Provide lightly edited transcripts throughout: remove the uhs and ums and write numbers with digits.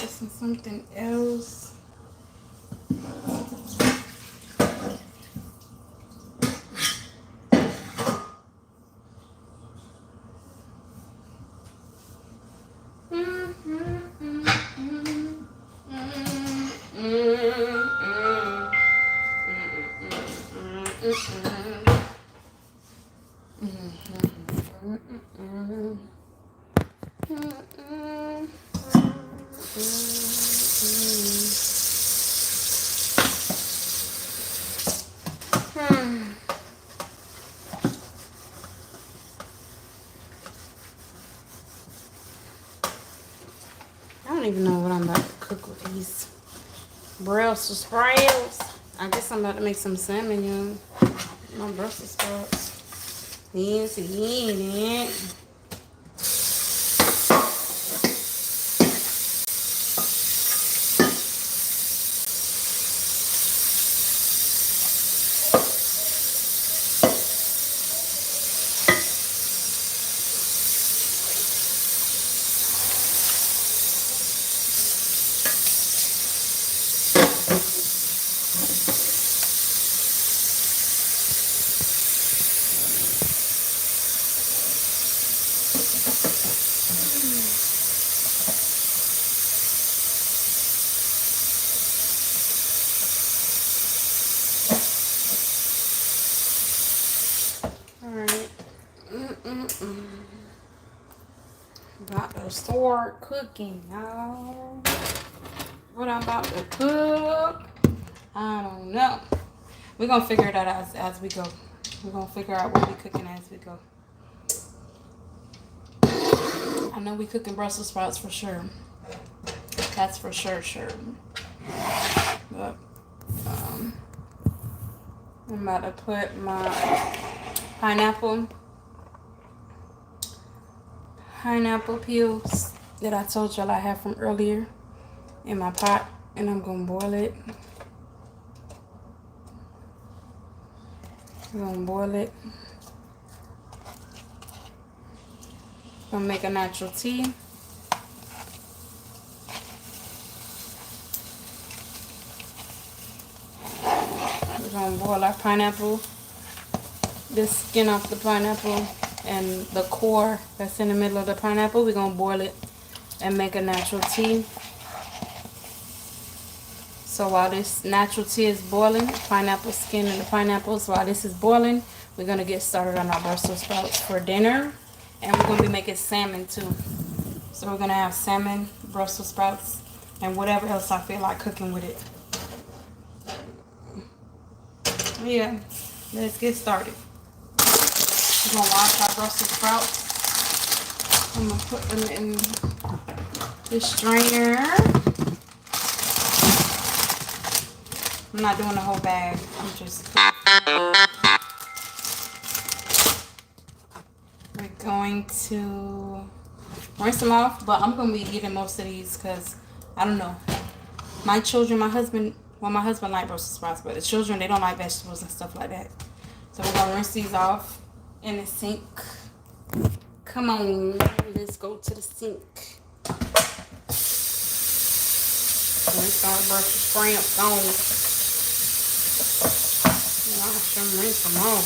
this in something else. I don't even know what I'm about to cook with these Brussels sprouts. I guess I'm about to make some salmon, y'all. My Brussels sprouts. Yes, it. Alright. About to start cooking, y'all. What I'm about to cook, I don't know. We're going to figure it out as we go. We're going to figure out what we're cooking as we go. I know we're cooking Brussels sprouts for sure. That's for sure. But, I'm about to put my pineapple peels that I told y'all I had from earlier in my pot, and I'm gonna boil it. Gonna make a natural tea. We're gonna boil our pineapple, the skin off the pineapple and the core that's in the middle of the pineapple. We're gonna boil it and make a natural tea. So while this natural tea is boiling, pineapple skin and the pineapples, while this is boiling, we're gonna get started on our Brussels sprouts for dinner. And we're gonna be making salmon too. So we're gonna have salmon, Brussels sprouts, and whatever else I feel like cooking with it. Yeah, let's get started. We're gonna wash our Brussels sprouts. I'm gonna put them in the strainer. I'm not doing the whole bag. I'm just... We're going to rinse them off, but I'm going to be eating most of these because, I don't know. My children, my husband likes Brussels sprouts, but the children, they don't like vegetables and stuff like that. So we're going to rinse these off in the sink. Come on, let's go to the sink. Rinse our Brussels sprouts on. Wash them, rinse them off,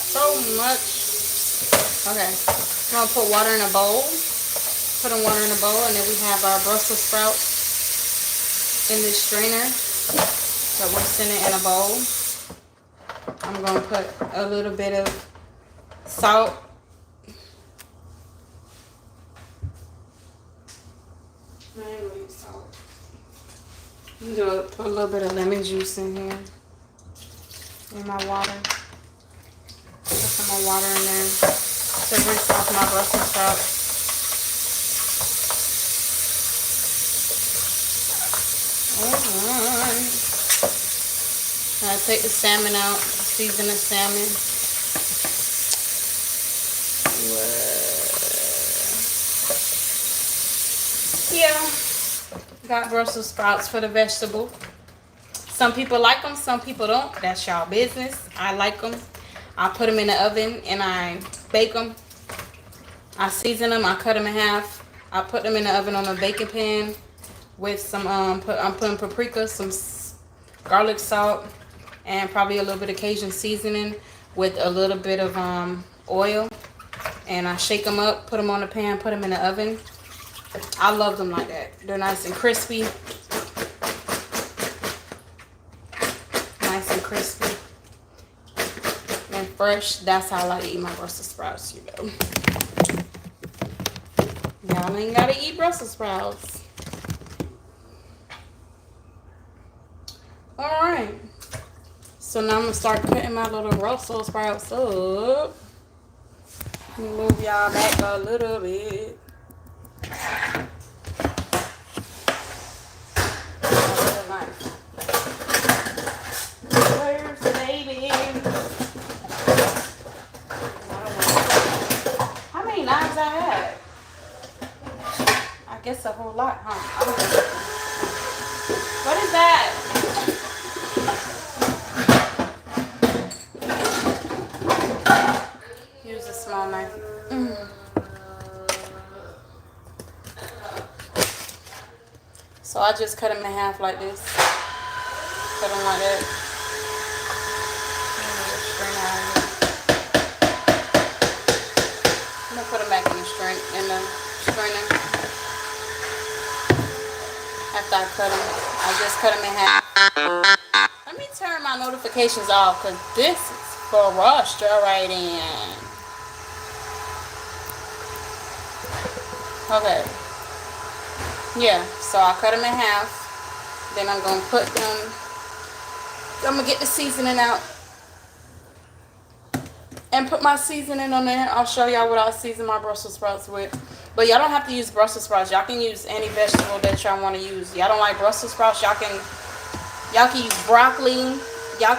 So much. Okay, I'm gonna put water in a bowl. Put in water in a bowl, and then we have our Brussels sprouts in this strainer that we're sitting in a bowl. I'm going to put a little bit of salt. I ain't gonna use salt. I'm going to put a little bit of lemon juice in here in my water. Put some more water in there to rinse off my Brussels sprouts. Alright. I'll take the salmon out. season the salmon. Yeah, got Brussels sprouts for the vegetable. Some people like them, some people don't. That's y'all business. I like them. I put them in the oven and I bake them. I season them. I cut them in half. I put them in the oven on a baking pan with some I'm putting paprika, some garlic salt, and probably a little bit of Cajun seasoning with a little bit of oil. And I shake them up, put them on the pan, put them in the oven. I love them like that. They're nice and crispy. Nice and crispy and fresh. That's how I like to eat my Brussels sprouts, you know. Y'all ain't gotta eat Brussels sprouts. Alright. So now I'm gonna start cutting my little Brussels sprouts up. Move y'all back a little bit. Where's the baby? How many knives I had? I guess a whole lot, huh? I don't know. What is that? Use a small knife. So I just cut them in half like this. Cut them like that. I'm gonna put them back in the strainer. After I cut them, I just cut them in half. Let me turn my notifications off because this is frustrating. Okay. Yeah, so I cut them in half. Then I'm going to put them, I'm going to get the seasoning out and put my seasoning on there. I'll show y'all what I season my Brussels sprouts with. But y'all don't have to use Brussels sprouts. Y'all can use any vegetable that y'all want to use. Y'all don't like Brussels sprouts, y'all can use broccoli. Y'all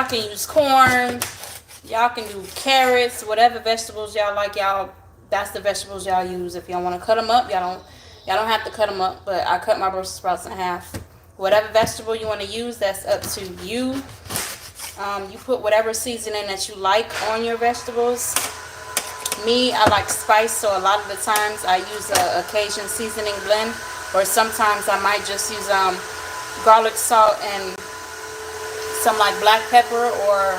can use corn. Y'all can do carrots, whatever vegetables y'all like. That's the vegetables y'all use. If y'all want to cut them up, y'all don't have to cut them up, but I cut my Brussels sprouts in half. Whatever vegetable you want to use, that's up to you. You put whatever seasoning that you like on your vegetables. Me, I like spice, so a lot of the times I use a Cajun seasoning blend, or sometimes I might just use garlic salt and some like black pepper, or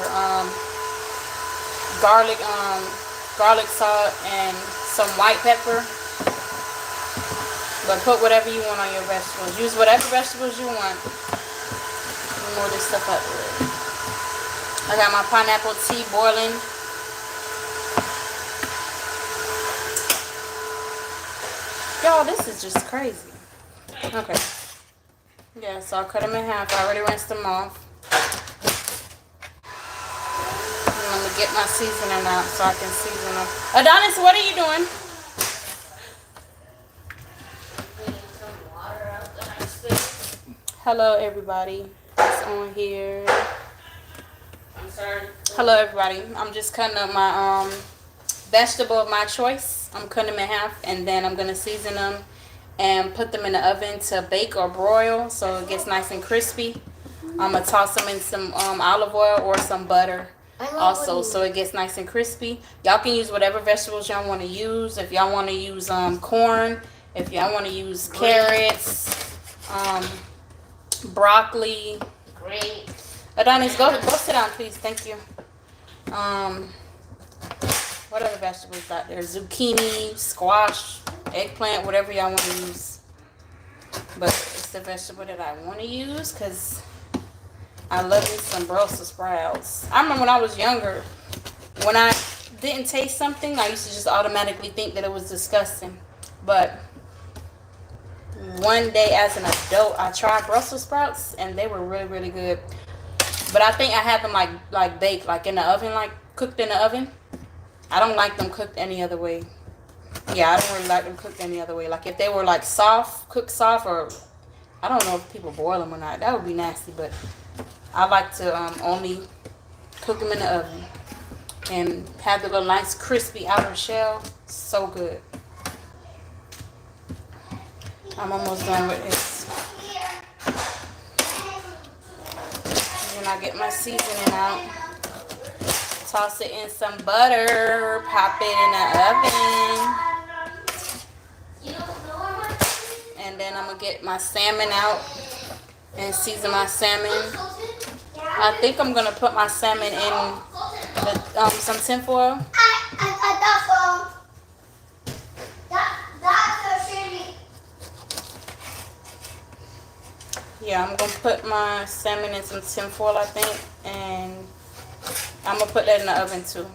garlic salt and some white pepper. But put whatever you want on your vegetables. Use whatever vegetables you want. More of this stuff up. I got my pineapple tea boiling. Y'all, this is just crazy. Okay. Yeah, so I cut them in half. I already rinsed them off. And let me get my seasoning out so I can season them. Adonis, what are you doing? Hello, everybody that's on here. I'm sorry. Hello, everybody. I'm just cutting up my vegetable of my choice. I'm cutting them in half, and then I'm going to season them and put them in the oven to bake or broil so it gets nice and crispy. I'm going to toss them in some olive oil or some butter also so it gets nice and crispy. Y'all can use whatever vegetables y'all want to use. If y'all want to use corn, if y'all want to use carrots, broccoli. Great. Adonis, go sit down, please. Thank you. What other vegetables out there? Zucchini, squash, eggplant, whatever y'all want to use. But it's the vegetable that I want to use because I love me some Brussels sprouts. I remember when I was younger, when I didn't taste something, I used to just automatically think that it was disgusting. But one day as an adult, I tried Brussels sprouts and they were really, really good. But I think I had them like baked, like in the oven, like cooked in the oven. I don't like them cooked any other way. Yeah, I don't really like them cooked any other way. Like if they were like soft, cooked soft, or I don't know if people boil them or not. That would be nasty, but I like to only Cook them in the oven. And have the little nice crispy outer shell. So good. I'm almost done with this. And then I get my seasoning out. Toss it in some butter. Pop it in the oven. And then I'm going to get my salmon out and season my salmon. I think I'm going to put my salmon in some tinfoil. Yeah, I'm going to put my salmon in some tinfoil, I think. And I'm going to put that in the oven too.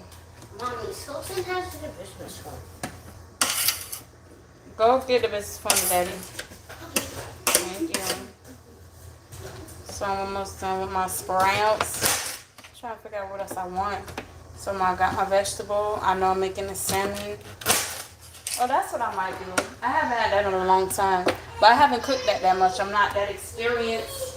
Mommy, Sultan has the business phone. Go get the business phone, Daddy. Thank you. So I'm almost done with my sprouts. Trying to figure out what else I want. So I got my vegetable. I know I'm making the salmon. Oh, that's what I might do. I haven't had that in a long time. But I haven't cooked that much. I'm not that experienced.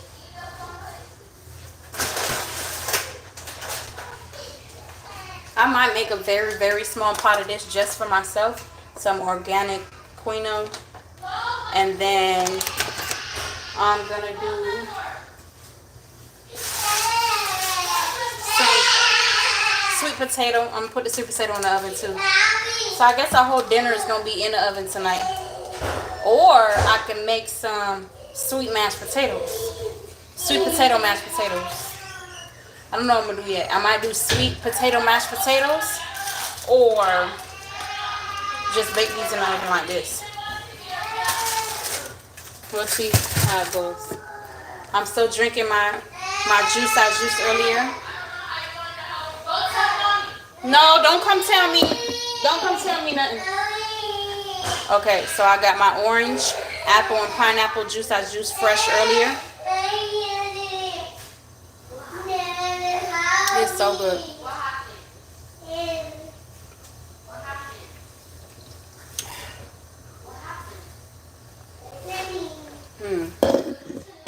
I might make a very, very small pot of this just for myself. Some organic quinoa. And then I'm going to do some sweet potato. I'm going to put the sweet potato in the oven too. So I guess our whole dinner is going to be in the oven tonight. Or I can make some sweet mashed potatoes. Sweet potato mashed potatoes. I don't know what I'm going to do yet. I might do sweet potato mashed potatoes. Or just bake these in the oven like this. We'll see how it goes. I'm still drinking my juice I juiced earlier. No, don't come tell me. Don't come tell me nothing. Okay, so I got my orange, apple, and pineapple juice I juiced fresh earlier. It's so good.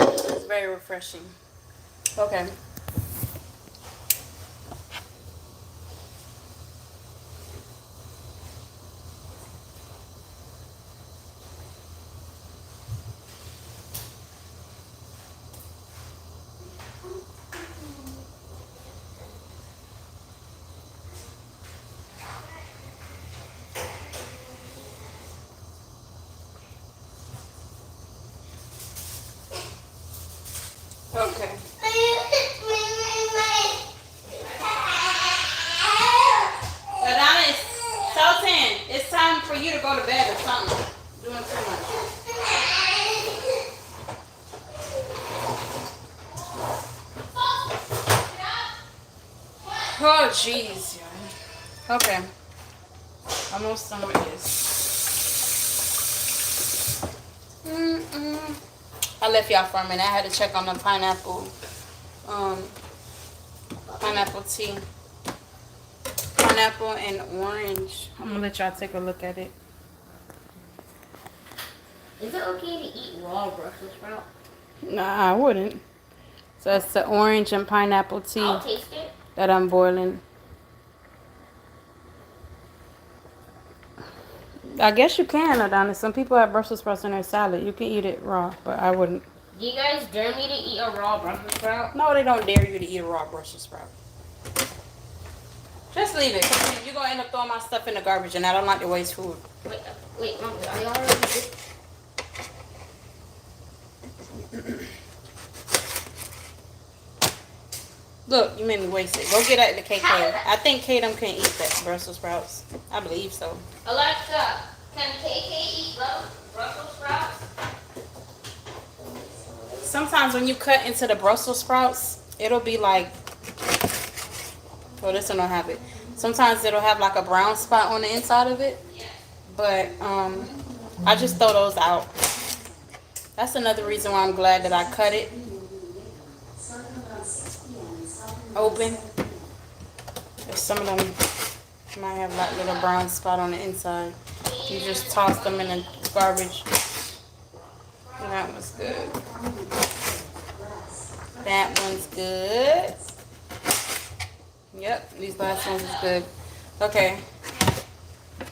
It's very refreshing. Okay. Okay. Adonis, Sultan, it's time for you to go to bed or something. Doing too much. Oh, jeez. Okay. Almost done with this. I left y'all for a minute. I had to check on the pineapple tea. Pineapple and orange. I'm gonna let y'all take a look at it. Is it okay to eat raw Brussels sprout? Nah, I wouldn't. So it's the orange and pineapple tea I'll taste it. that I'm boiling. I guess you can, Adonis. Some people have Brussels sprouts in their salad. You can eat it raw, but I wouldn't. Do you guys dare me to eat a raw Brussels sprout? No, they don't dare you to eat a raw Brussels sprout. Just leave it. Cause you're going to end up throwing my stuff in the garbage, and I don't like to waste food. Wait, Mom, are you already... Look, you made me waste it. Go get that to KK. I think Katem can eat that Brussels sprouts. I believe so. Alexa, can KK eat Brussels sprouts? Sometimes when you cut into the Brussels sprouts, it'll be like... Well, this one don't have it. Sometimes it'll have like a brown spot on the inside of it. But I just throw those out. That's another reason why I'm glad that I cut it open. If some of them might have like little brown spot on the inside, you just toss them in the garbage. And that was good. That one's good. Yep, these last ones is good. Okay.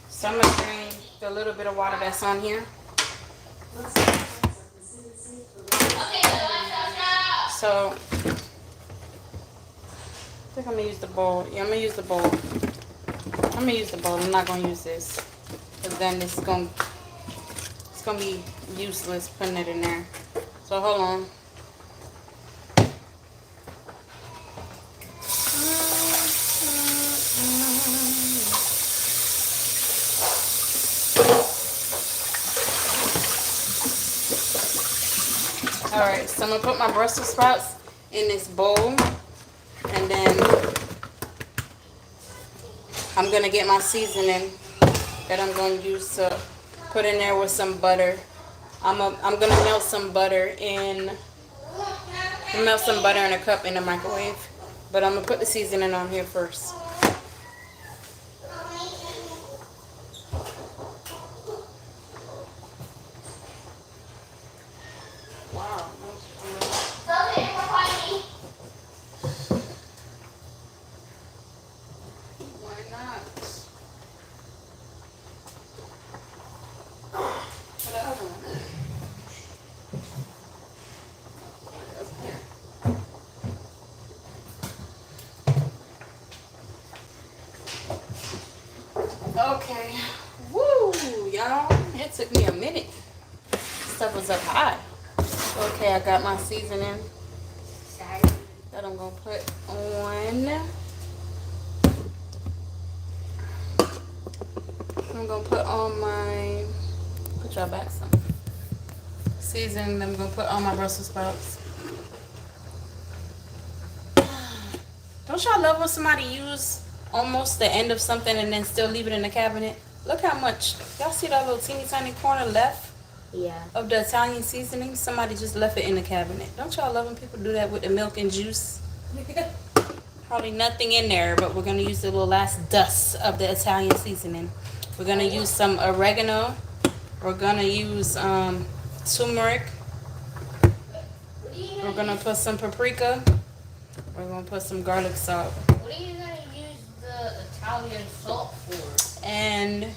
So I'm gonna drain the little bit of water that's on here. So I think I'm gonna use the bowl. Yeah, I'm gonna use the bowl. I'm gonna use the bowl. I'm not gonna use this, because then it's gonna be useless putting it in there. So hold on. Alright, so I'm gonna put my Brussels sprouts in this bowl, and then I'm gonna get my seasoning that I'm gonna use to put in there with some butter. I'm gonna melt some butter in a cup in the microwave, but I'm gonna put the seasoning on here first. Wow. Why not? For the other one. Okay. Woo, y'all. It took me a minute. Stuff was up high. Okay, I got my seasoning that I'm gonna put on. I'm gonna put on my, put y'all back some seasoning. I'm gonna put on my Brussels sprouts. Don't y'all love when somebody use almost the end of something and then still leave it in the cabinet? Look how much, y'all see that little teeny tiny corner left? Yeah. Of the Italian seasoning. Somebody just left it in the cabinet. Don't y'all love when people do that with the milk and juice? Probably nothing in there, but we're gonna use the little last dust of the Italian seasoning. We're gonna use some oregano. We're gonna use turmeric. We're gonna put some paprika. We're gonna put some garlic salt. What are you gonna use the Italian salt for? And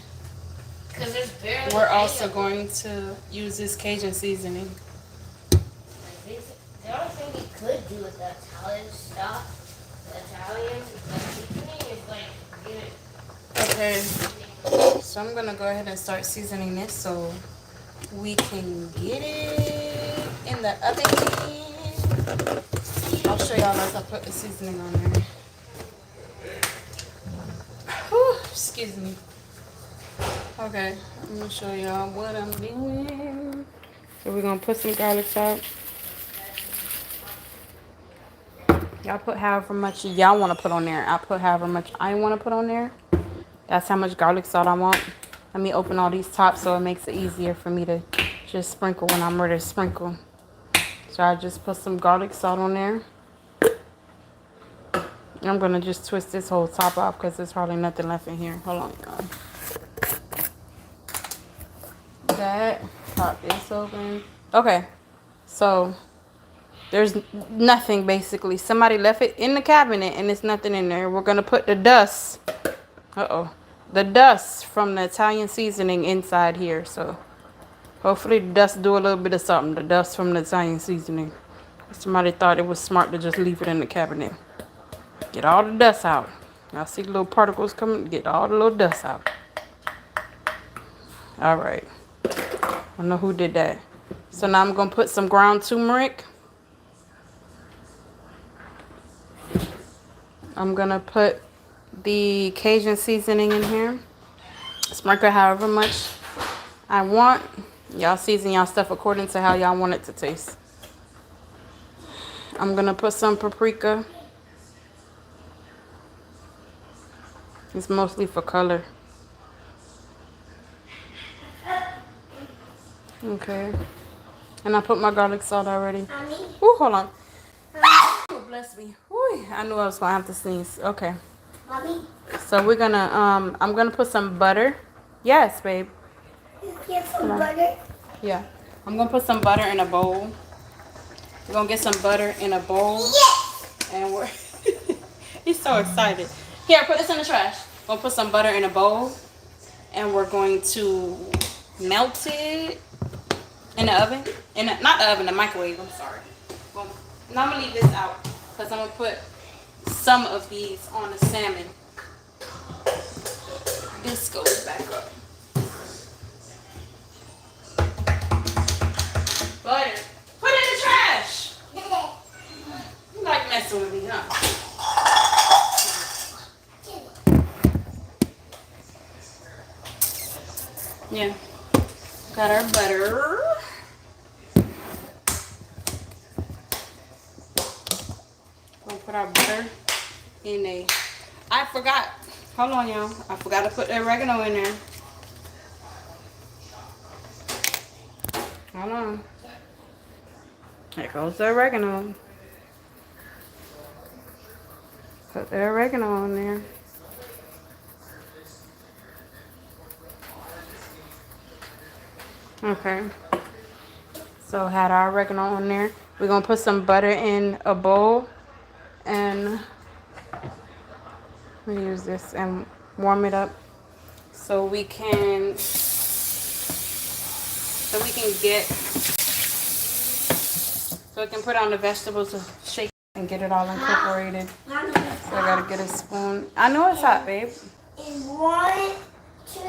Because there's barely. we're also going to use this Cajun seasoning. The only thing you could do with the Italian stuff, the Italian seasoning is like get it. Okay, so I'm gonna go ahead and start seasoning this so we can get it in the oven. I'll show y'all as I put the seasoning on there. Whew, excuse me. Okay, I'm gonna show y'all what I'm doing. So we're gonna put some garlic salt. Y'all put however much y'all want to put on there. I put however much I want to put on there. That's how much garlic salt I want. Let me open all these tops so it makes it easier for me to just sprinkle when I'm ready to sprinkle. So I just put some garlic salt on there. I'm going to just twist this whole top off because there's hardly nothing left in here. Hold on, y'all. That. Pop this open. Okay. So there's nothing basically. Somebody left it in the cabinet and there's nothing in there. We're going to put the dust. The dust from the Italian seasoning inside here. So hopefully the dust do a little bit of something. The dust from the Italian seasoning. Somebody thought it was smart to just leave it in the cabinet. Get all the dust out. Y'all see the little particles coming? Get all the little dust out. Alright. I don't know who did that. So now I'm going to put some ground turmeric. I'm going to put the Cajun seasoning in here. Sprinkle however much I want. Y'all season y'all stuff according to how y'all want it to taste. I'm going to put some paprika. It's mostly for color. Okay. And I put my garlic salt already. Ooh, hold on. Ooh, bless me. Ooh, I knew I was gonna have to sneeze. Okay. Mommy? So we're gonna I'm gonna put some butter. Yes, babe. Get some butter? Yeah. I'm gonna put some butter in a bowl. We're gonna get some butter in a bowl. Yes! And we're He's so excited. Here, put this in the trash. We'll put some butter in a bowl, and we're going to melt it in the oven. Not the oven, the microwave. I'm sorry. Well, now I'm gonna leave this out because I'm gonna put some of these on the salmon. This goes back up. Butter. Put it in the trash. You like messing with me, huh? Yeah. Got our butter. We'll put our butter in a... I forgot. Hold on, y'all. I forgot to put the oregano in there. Hold on. There goes the oregano. Put the oregano in there. Okay. So had our oregano on there. We're gonna put some butter in a bowl and we use this and warm it up so we can put on the vegetables to shake and get it all incorporated. So I gotta get a spoon. I know it's hot, babe. In 1, 2,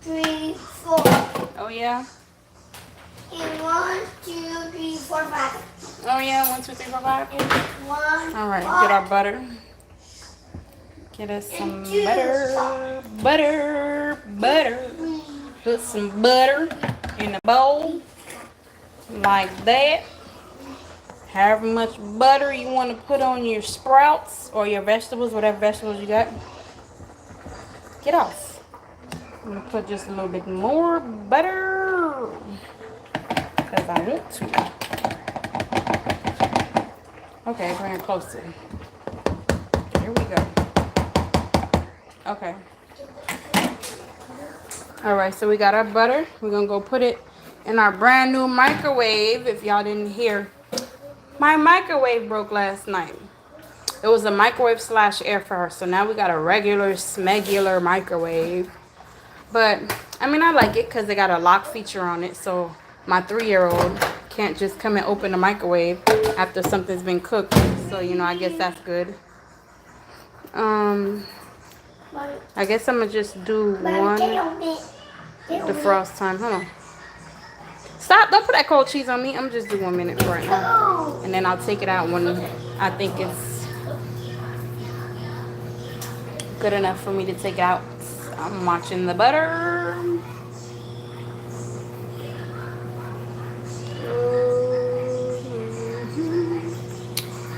3, 4. Oh yeah. In 1, 2, 3, 4, 5. Oh yeah. 1, 2, 3, 4, 5. 1. All right. Get our butter. Get us some butter. Put some butter in the bowl like that. However much butter you want to put on your sprouts or your vegetables, whatever vegetables you got. Get off. I'm going to put just a little bit more butter because I want to. Okay, bring it closer. Here we go. Okay. Alright, so we got our butter. We're going to go put it in our brand new microwave. If y'all didn't hear, my microwave broke last night. It was a microwave / air fryer. So now we got a regular, smegular microwave. But, I mean, I like it because they got a lock feature on it. So my 3-year-old can't just come and open the microwave after something's been cooked. So, you know, I guess that's good. I guess I'm going to just do one defrost time. Hold on. Stop. Don't put that cold cheese on me. I'm just do 1 minute right now. And then I'll take it out when I think it's good enough for me to take it out. I'm watching the butter.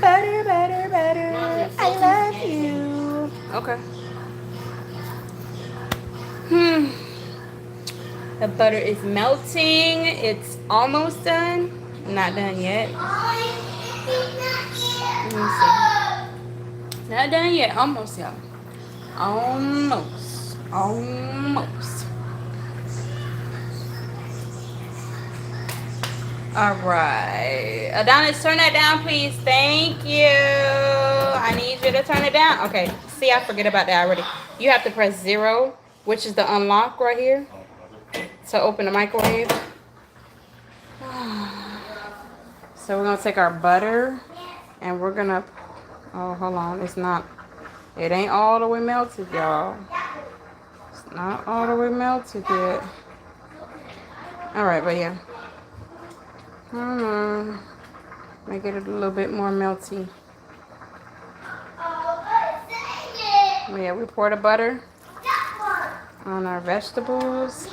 Butter, butter, butter. I love you. Okay. The butter is melting. It's almost done. Not done yet. Let me see. Not done yet. Almost, y'all. Almost. All right. Adonis, turn that down, please. Thank you. I need you to turn it down. Okay. See, I forget about that already. You have to press 0, which is the unlock right here, to open the microwave. So we're going to take our butter and we're going to... Oh, hold on. It ain't all the way melted, y'all. It's not all the way melted yet. All right, but yeah. Make it a little bit more melty. Yeah, we pour the butter on our vegetables.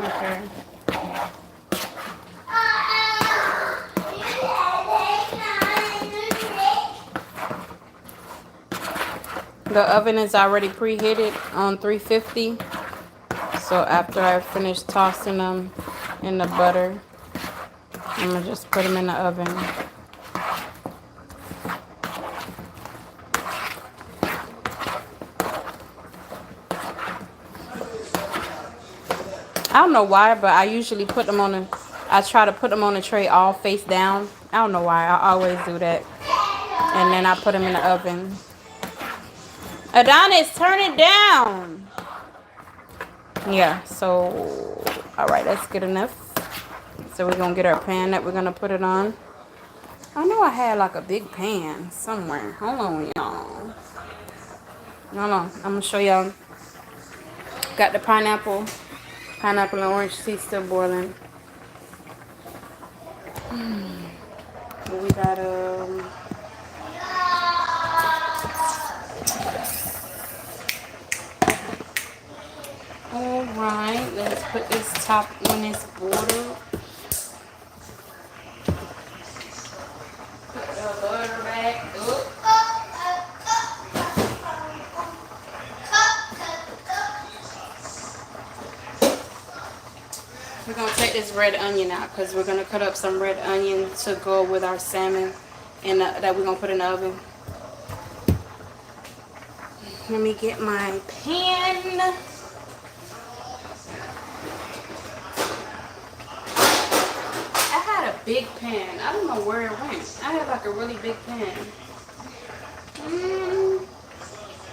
Okay. The oven is already preheated on 350. So after I finish tossing them in the butter, I'm going to just put them in the oven. I don't know why, but I usually put them on I try to put them on the tray all face down. I don't know why. I always do that. And then I put them in the oven. Adonis, turn it down. Yeah, so, all right, that's good enough. So we're going to get our pan that we're going to put it on. I know I had like a big pan somewhere. Hold on, y'all. Hold on. I'm going to show y'all. Got the pineapple. Pineapple and orange tea still boiling. We got all right, let's put this top on this border. Put the butter back up. We're going to take this red onion out because we're going to cut up some red onion to go with our salmon and that we're going to put in the oven. Let me get my pan. I had a big pan. I don't know where it went. I had like a really big pan.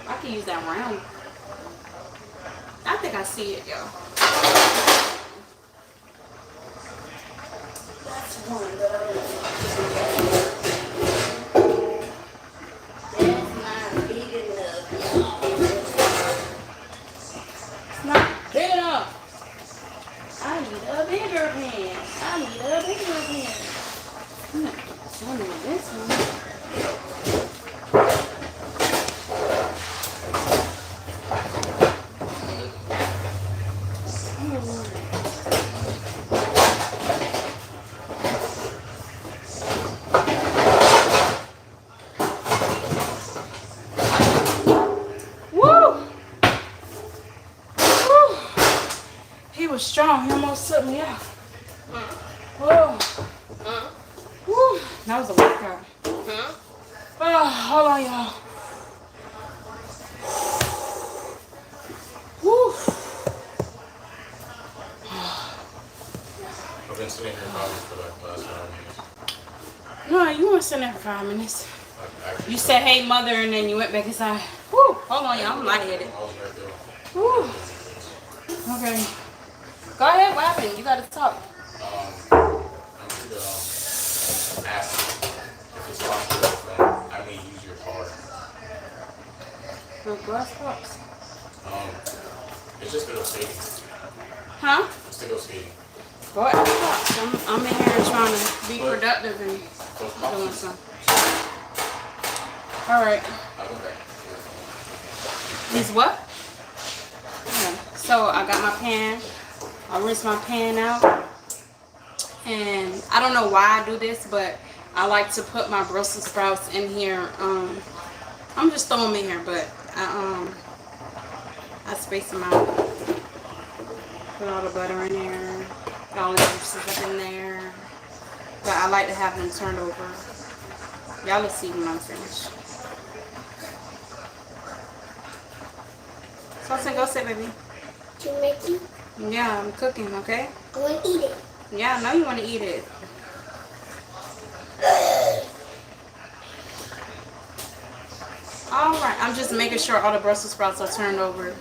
I could use that round. I think I see it, y'all. That's one, but I don't know. That's not big enough, y'all. It's not big enough. I need a bigger pan. I need a bigger pan. I need this one. Strong, he almost took me out. Whoa. Woo. That was a workout. Oh, hold on, y'all. Woo. I've been sitting here probably for like the last 5 minutes. No, you weren't sitting there for 5 minutes. You said, hey, mother, and then you went back inside. Woo. Hold on, y'all. I'm lightheaded. Woo. Okay. Go ahead, what happened? You gotta talk. I'm here to ask if it's possible. I may use your card. The glass cups. It's just to go skating. Huh? Just to go skating. Go ahead. I'm in here trying to be productive and doing something. All right. I'll go back. These what? Okay. So I got my pan. I rinse my pan out, and I don't know why I do this, but I like to put my Brussels sprouts in here. I'm just throwing them in here, but I space them out. Put all the butter in there, put all the juices up in there, but I like to have them turned over. Y'all will see when I'm finished. So I said, go sit, baby. To make you. Yeah, I'm cooking, okay? I want to eat it. Yeah, I know you want to eat it. Alright, I'm just making sure all the Brussels sprouts are turned over.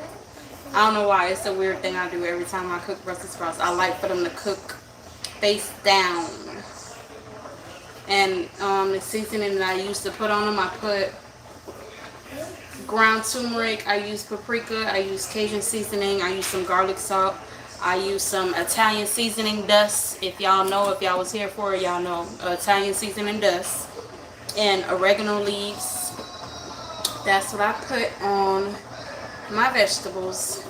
I don't know why. It's a weird thing I do every time I cook Brussels sprouts. I like for them to cook face down. And the seasoning that I used to put on them, I put ground turmeric, I use paprika, I use Cajun seasoning, I use some garlic salt, I use some Italian seasoning dust. If y'all know, if y'all was here for it, y'all know Italian seasoning dust, and oregano leaves. That's what I put on my vegetables.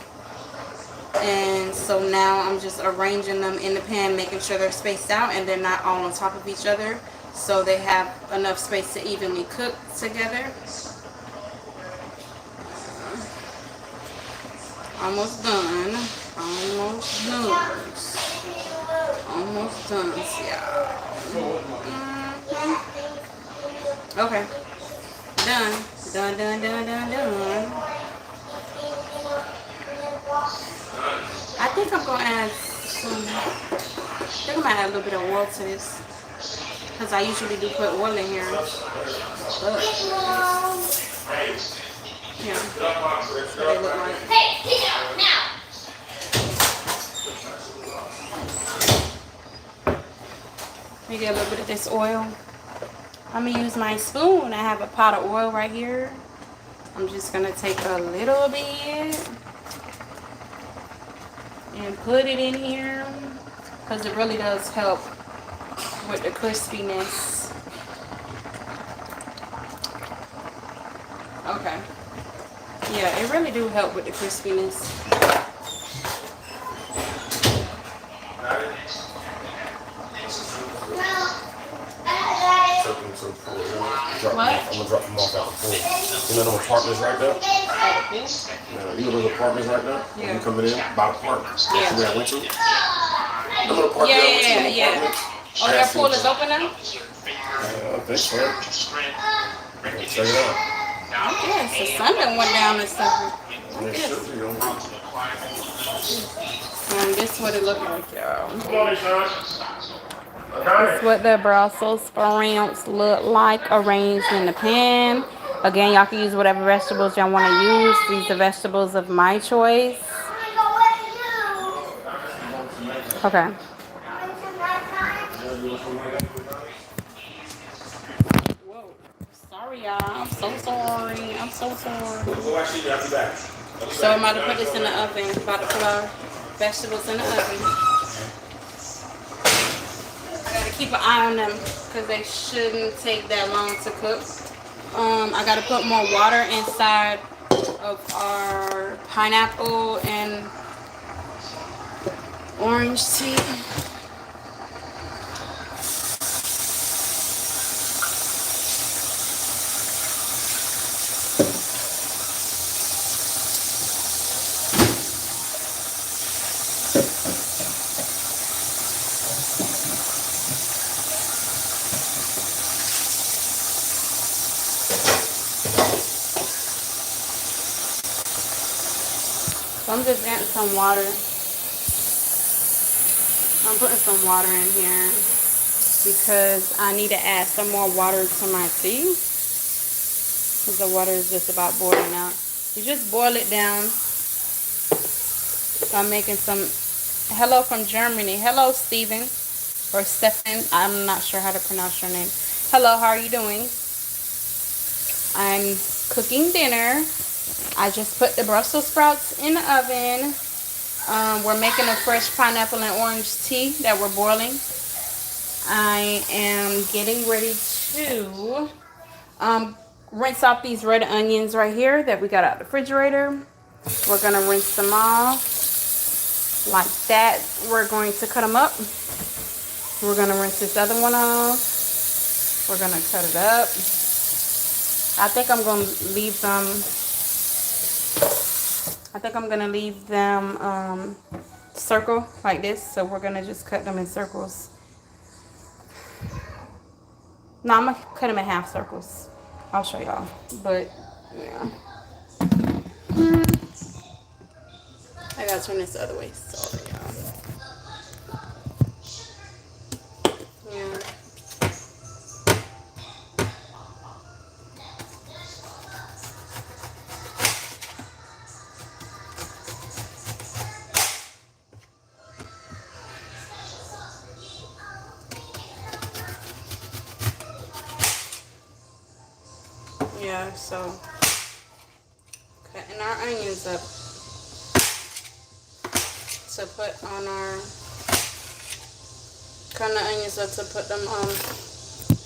And so now I'm just arranging them in the pan, making sure they're spaced out and they're not all on top of each other, so they have enough space to evenly cook together. Almost done. Almost done. Almost done, y'all. Okay. Done. Done, done, done, done, done. I think I'm going to add some think I might add a little bit of oil to this. Because I usually do put oil in here. But, yeah. That's what they look like. Hey, get out now. Let me get a little bit of this oil. I'm going to use my spoon. I have a pot of oil right here. I'm just going to take a little bit and put it in here because it really does help with the crispiness. Okay. Yeah, it really do help with the crispiness. What? I'm gonna drop them off at the pool. You know them apartments right there? Yeah, you know those apartments right there? Yeah. You coming in by the park. Yeah. Where I went to? Remember the park Yeah, that I went to? yeah, The yeah. apartments? Oh, their pool is open now? I think so. Check it out. Yes, the sun done went down and stuff. It should be on. This is what it looked like, y'all. Come on, son. That's what the Brussels sprouts look like arranged in the pan. Again, y'all can use whatever vegetables y'all want to use. These are vegetables of my choice. Okay. Whoa. Sorry, y'all. I'm so sorry. I'm so sorry. So I'm about to put this in the oven. About to put our vegetables in the oven. I gotta keep an eye on them because they shouldn't take that long to cook. I gotta put more water inside of our pineapple and orange tea. So I'm just adding some water. I'm putting some water in here because I need to add some more water to my tea. Because the water is just about boiling out. You just boil it down. So I'm making some, hello from Germany. Hello, Steven. Or Stefan. I'm not sure how to pronounce your name. Hello, how are you doing? I'm cooking dinner. I just put the Brussels sprouts in the oven. We're making a fresh pineapple and orange tea that we're boiling. I am getting ready to rinse off these red onions right here that we got out of the refrigerator. We're going to rinse them off like that. We're going to cut them up. We're going to rinse this other one off. We're going to cut it up. I think I'm going to leave them circle like this. So we're going to just cut them in circles. No, I'm going to cut them in half circles. I'll show y'all. But, yeah. I got to turn this the other way. Sorry, y'all. Yeah. Yeah, so cutting our onions up to put on our, cutting the onions up to put them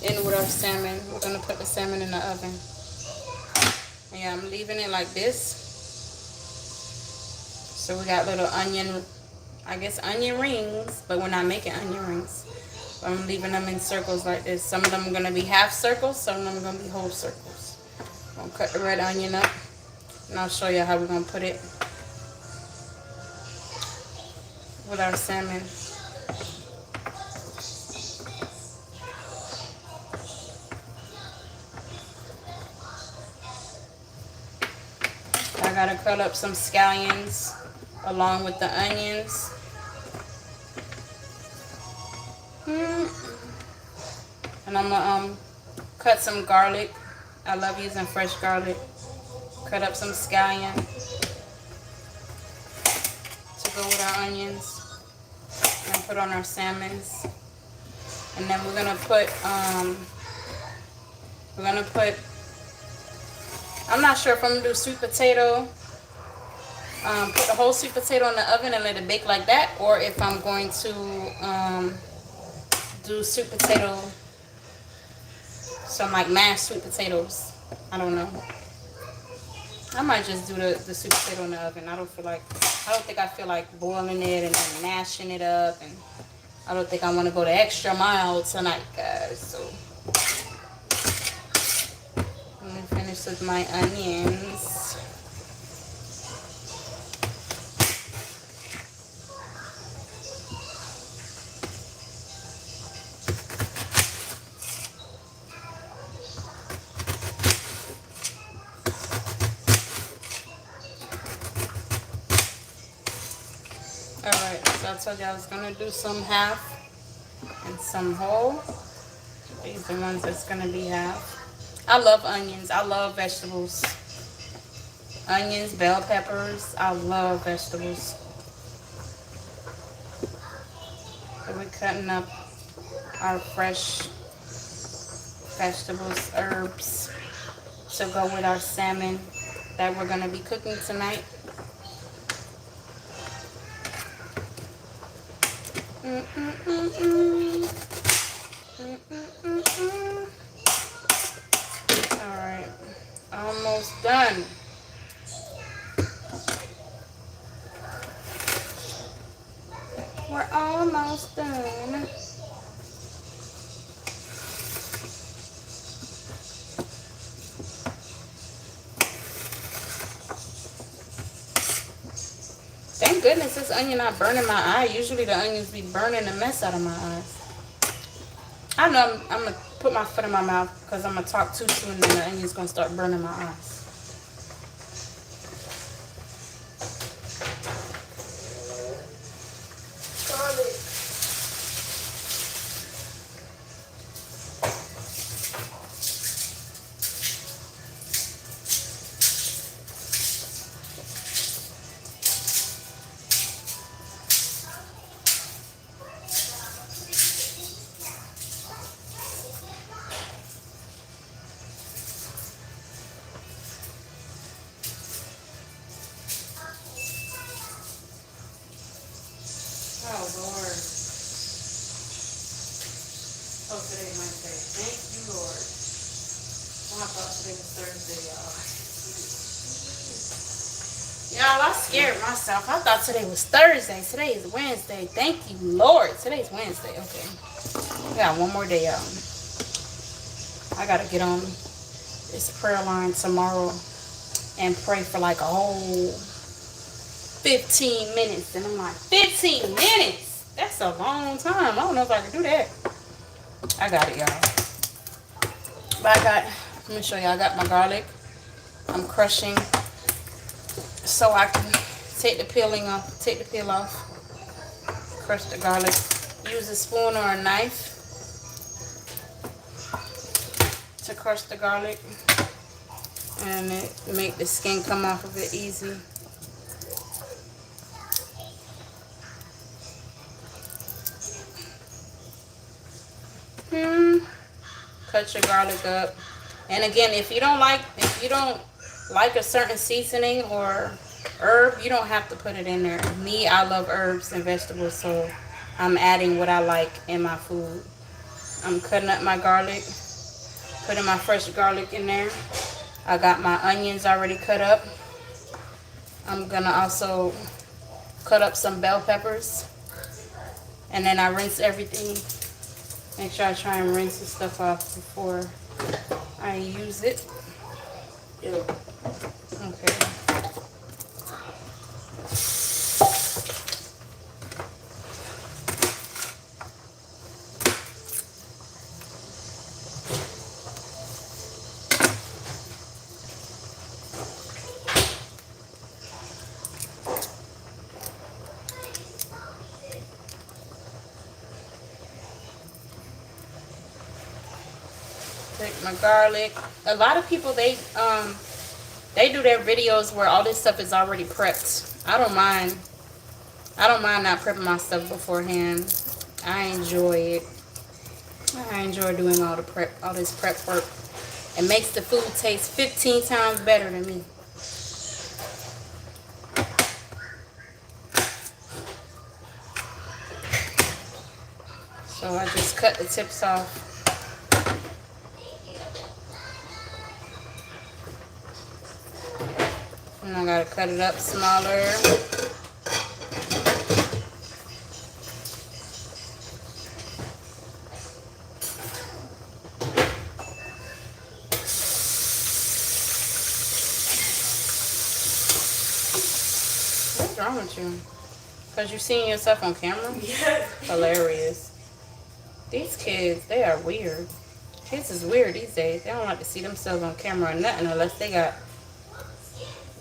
in with our salmon. We're gonna put the salmon in the oven. And yeah, I'm leaving it like this. So we got little onion, I guess onion rings, but we're not making onion rings. I'm leaving them in circles like this. Some of them are gonna be half circles, some of them are gonna be whole circles. I'm gonna cut the red onion up, and I'll show you how we're gonna put it with our salmon. I gotta cut up some scallions along with the onions. And I'm gonna cut some garlic. I love using fresh garlic. Cut up some scallion to go with our onions. And put on our salmons. And then we're gonna put I'm not sure if I'm gonna do sweet potato. Put the whole sweet potato in the oven and let it bake like that, or if I'm going to do sweet potato, some like mashed sweet potatoes. I don't know. I might just do the sweet potato in the oven. I don't think I feel like boiling it and then mashing it up, and I don't think I want to go the extra mile tonight, guys. So I'm gonna finish with my onions. Alright, so I told you I was gonna do some half and some whole. These are the ones that's gonna be half. I love onions. I love vegetables. Onions, bell peppers. I love vegetables. So we're cutting up our fresh vegetables, herbs to go with our salmon that we're gonna be cooking tonight. Alright, almost done. We're almost done. Thank goodness this onion not burning my eye. Usually the onions be burning the mess out of my eyes. I know I'm going to put my foot in my mouth because I'm going to talk too soon and then the onion's going to start burning my eyes. Oh, Lord. Oh, today's Wednesday. Thank you, Lord. Oh, I thought today was Thursday, y'all. Y'all, I scared myself. I thought today was Thursday. Today is Wednesday. Thank you, Lord. Today's Wednesday. Okay. We got one more day, y'all. I got to get on this prayer line tomorrow and pray for like a whole 15 minutes. And I'm like, 15 minutes? That's a long time. I don't know if I can do that. I got it, y'all. But let me show y'all. I got my garlic. I'm crushing so I can take the peel off. Crush the garlic. Use a spoon or a knife to crush the garlic. And it make the skin come off of it easy. Cut your garlic up. And again, if you don't like a certain seasoning or herb, you don't have to put it in there. Me, I love herbs and vegetables, so I'm adding what I like in my food. I'm cutting up my garlic, putting my fresh garlic in there. I got my onions already cut up. I'm gonna also cut up some bell peppers, and then I rinse everything. Make sure I try and rinse the stuff off before I use it. Yeah. Okay. Take my garlic. A lot of people, they do their videos where all this stuff is already prepped. I don't mind. I don't mind not prepping my stuff beforehand. I enjoy it. I enjoy doing all this prep work. It makes the food taste 15 times better than me. So I just cut the tips off. And I gotta cut it up smaller. What's wrong with you? Because you're seeing yourself on camera? Yes. Hilarious. These kids, they are weird. Kids is weird these days. They don't like to see themselves on camera or nothing unless they got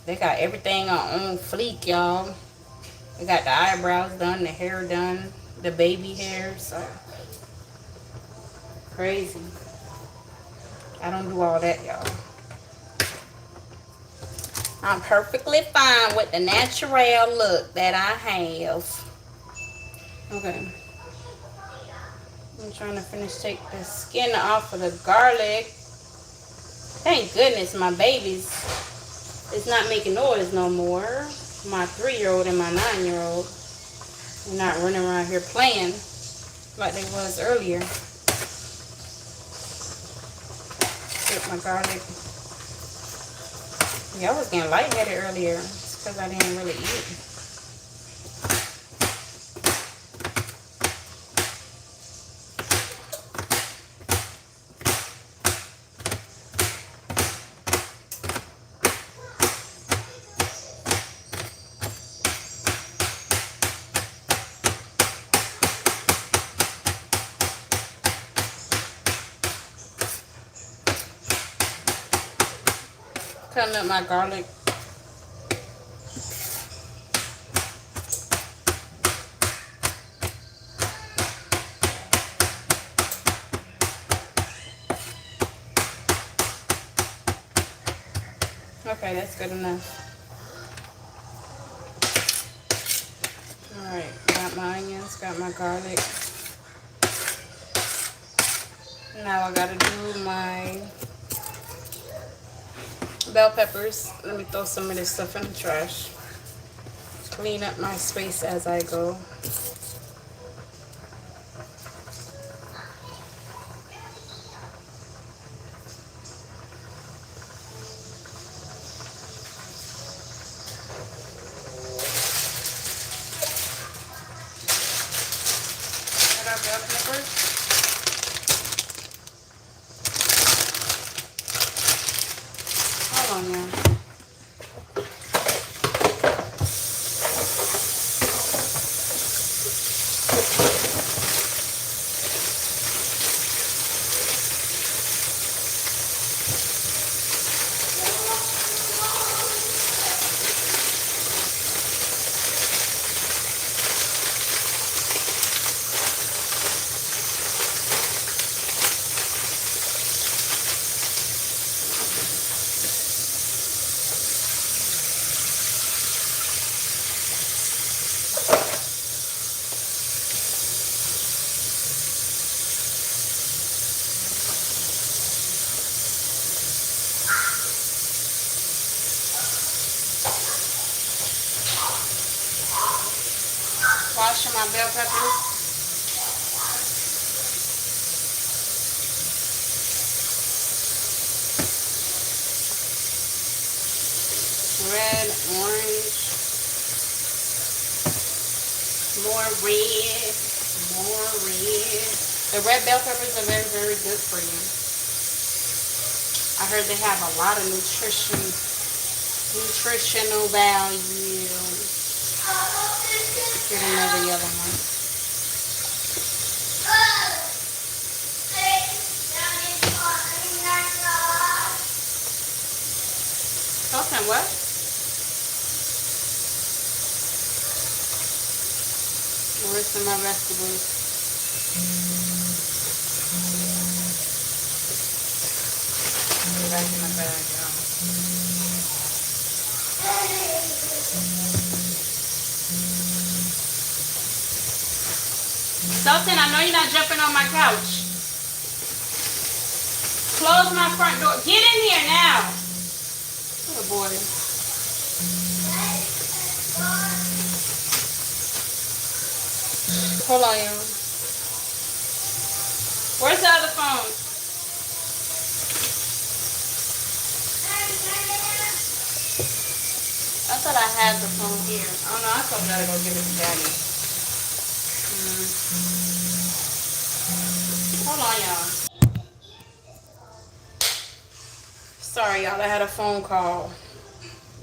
everything on fleek, y'all. They got the eyebrows done, the hair done, the baby hair. So crazy. I don't do all that, y'all. I'm perfectly fine with the natural look that I have. Okay. I'm trying to take the skin off of the garlic. Thank goodness my babies is not making noise no more. My 3-year-old and my 9-year-old. They're not running around here playing like they was earlier. Get my garlic. Yeah, I was getting lightheaded earlier. It's because I didn't really eat. Cutting up my garlic. Okay, that's good enough. Alright, got my onions, got my garlic. Now I gotta do my bell peppers. Let me throw some of this stuff in the trash. Clean up my space as I go. Cut out bell peppers. Hold on now. Washing my bell peppers. Red, orange, more red, more red. The red bell peppers are very, very good for you. I heard they have a lot of nutritional value. Get another yellow one. Talking what? Where's some of my vegetables? back in the bag, y'all. Sultan, I know you're not jumping on my couch. Close my front door. Get in here now. Oh boy. Hold on, y'all. Where's the other phone? I thought I had the phone here. Oh no, I thought I gotta go give it to Daddy. Hold on, y'all. Sorry, y'all. I had a phone call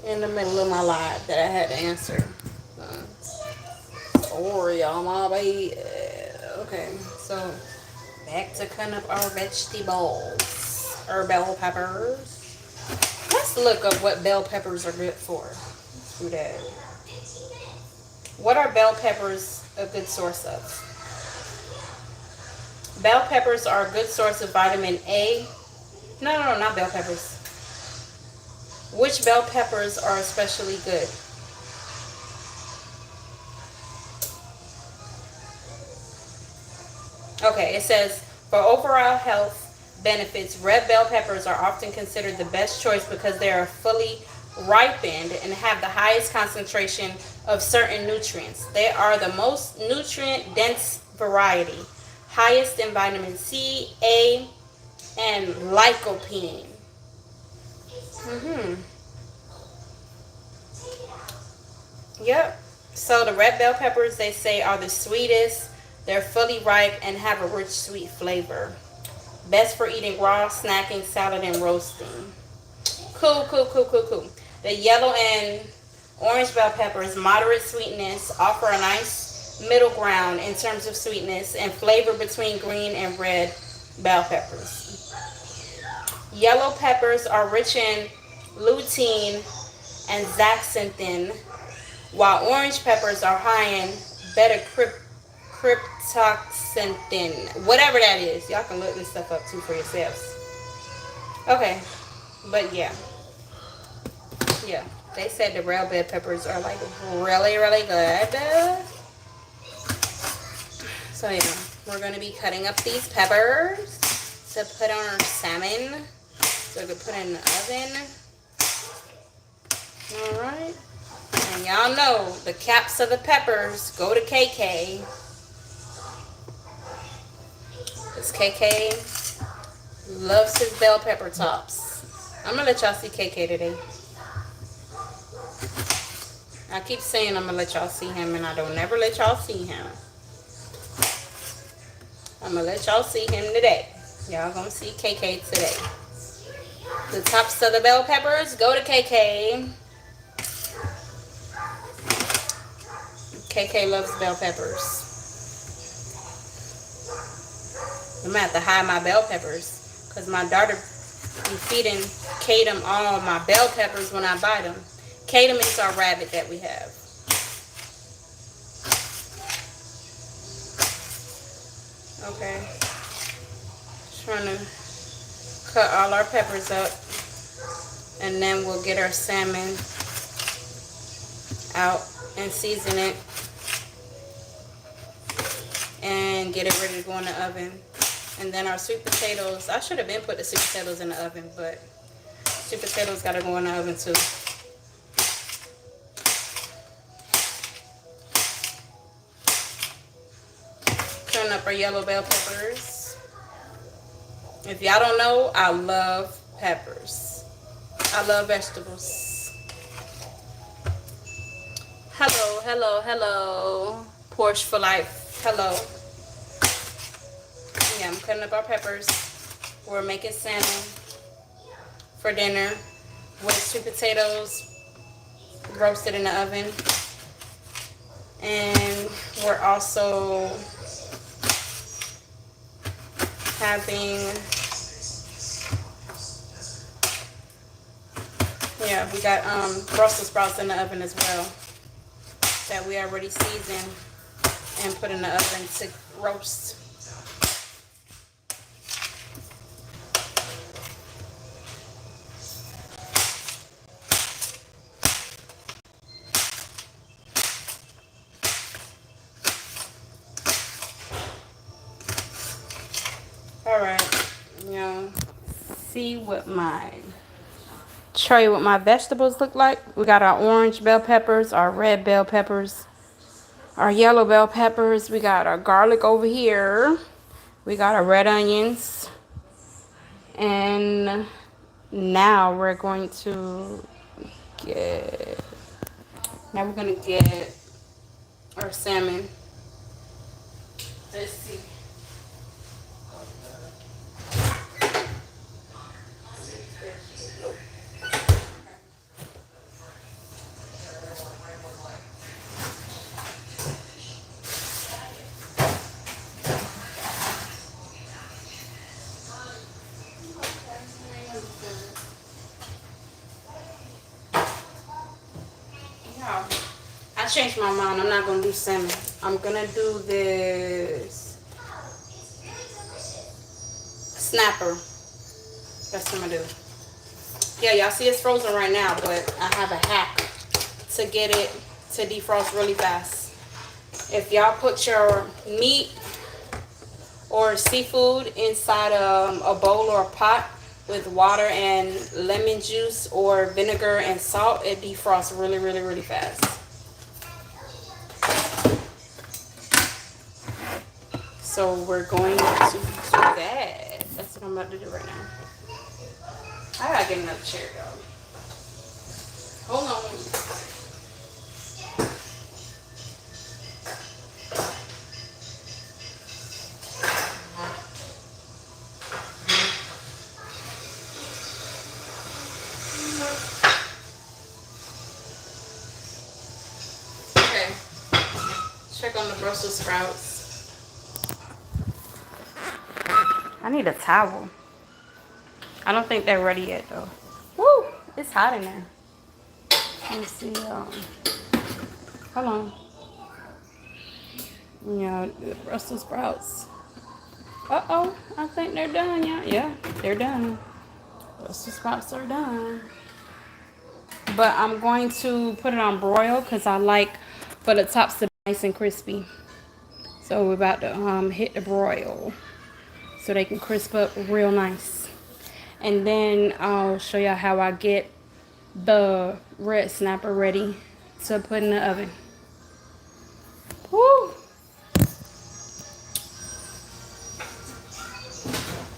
in the middle of my live that I had to answer. Sorry, y'all, my baby. Okay, so back to cutting up our vegetables. Our bell peppers. Let's look up what bell peppers are good for. Let's do that. What are bell peppers a good source of? Bell peppers are a good source of vitamin A. No, not bell peppers. Which bell peppers are especially good? Okay, it says, for overall health benefits, red bell peppers are often considered the best choice because they are fully ripened and have the highest concentration of certain nutrients. They are the most nutrient-dense variety, highest in vitamin C, A, and lycopene. Yep. So the red bell peppers, they say, are the sweetest. They're fully ripe and have a rich sweet flavor. Best for eating raw, snacking, salad, and roasting. Cool. The yellow and orange bell peppers, moderate sweetness, offer a nice middle ground in terms of sweetness and flavor between green and red bell peppers. Yellow peppers are rich in lutein and zeaxanthin, while orange peppers are high in beta-cryptoxanthin, whatever that is. Y'all can look this stuff up too for yourselves. Okay, but yeah, they said the red bell peppers are like really good. So yeah, we're gonna be cutting up these peppers to put on our salmon, so we can put it in the oven. All right. And y'all know the caps of the peppers go to KK. Because KK loves his bell pepper tops. I'm going to let y'all see KK today. I keep saying I'm going to let y'all see him, and I don't never let y'all see him. I'm going to let y'all see him today. Y'all going to see KK today. The tops of the bell peppers go to KK. KK loves bell peppers. I'm going to have to hide my bell peppers because my daughter be feeding Katem all my bell peppers when I buy them. Katem is our rabbit that we have. Okay. Trying to cut all our peppers up. And then we'll get our salmon out and season it. And get it ready to go in the oven. And then our sweet potatoes, I should have been put the sweet potatoes in the oven, but sweet potatoes got to go in the oven too. Cutting up our yellow bell peppers. If y'all don't know, I love peppers. I love vegetables. Hello. Porsche for life. Hello. Yeah, I'm cutting up our peppers. We're making salmon for dinner with sweet potatoes roasted in the oven. And we're also having, we got Brussels sprouts in the oven as well that we already seasoned and put in the oven to roast. see what my tray with my vegetables look like. We got our orange bell peppers, our red bell peppers, our yellow bell peppers. We got our garlic over here. We got our red onions. And now we're going to get our salmon. Let's see. Yeah. I changed my mind. I'm not gonna do salmon. I'm gonna do this snapper. That's what I'm gonna do. Yeah, y'all see it's frozen right now, but I have a hack to get it to defrost really fast. If y'all put your meat or seafood inside a bowl or a pot with water and lemon juice or vinegar and salt, it defrosts really, really, really fast. So we're going to do that. That's what I'm about to do right now. I gotta get another chair, y'all. Hold on. Okay. Check on the Brussels sprouts. I need a towel. I don't think they're ready yet though. Woo! It's hot in there. Let me see. Hold on. Yeah, the Brussels sprouts. Uh-oh. I think they're done, yeah. Yeah, they're done. Brussels sprouts are done. But I'm going to put it on broil because I like for the tops to be nice and crispy. So we're about to hit the broil so they can crisp up real nice. And then I'll show y'all how I get the red snapper ready to put in the oven. Woo!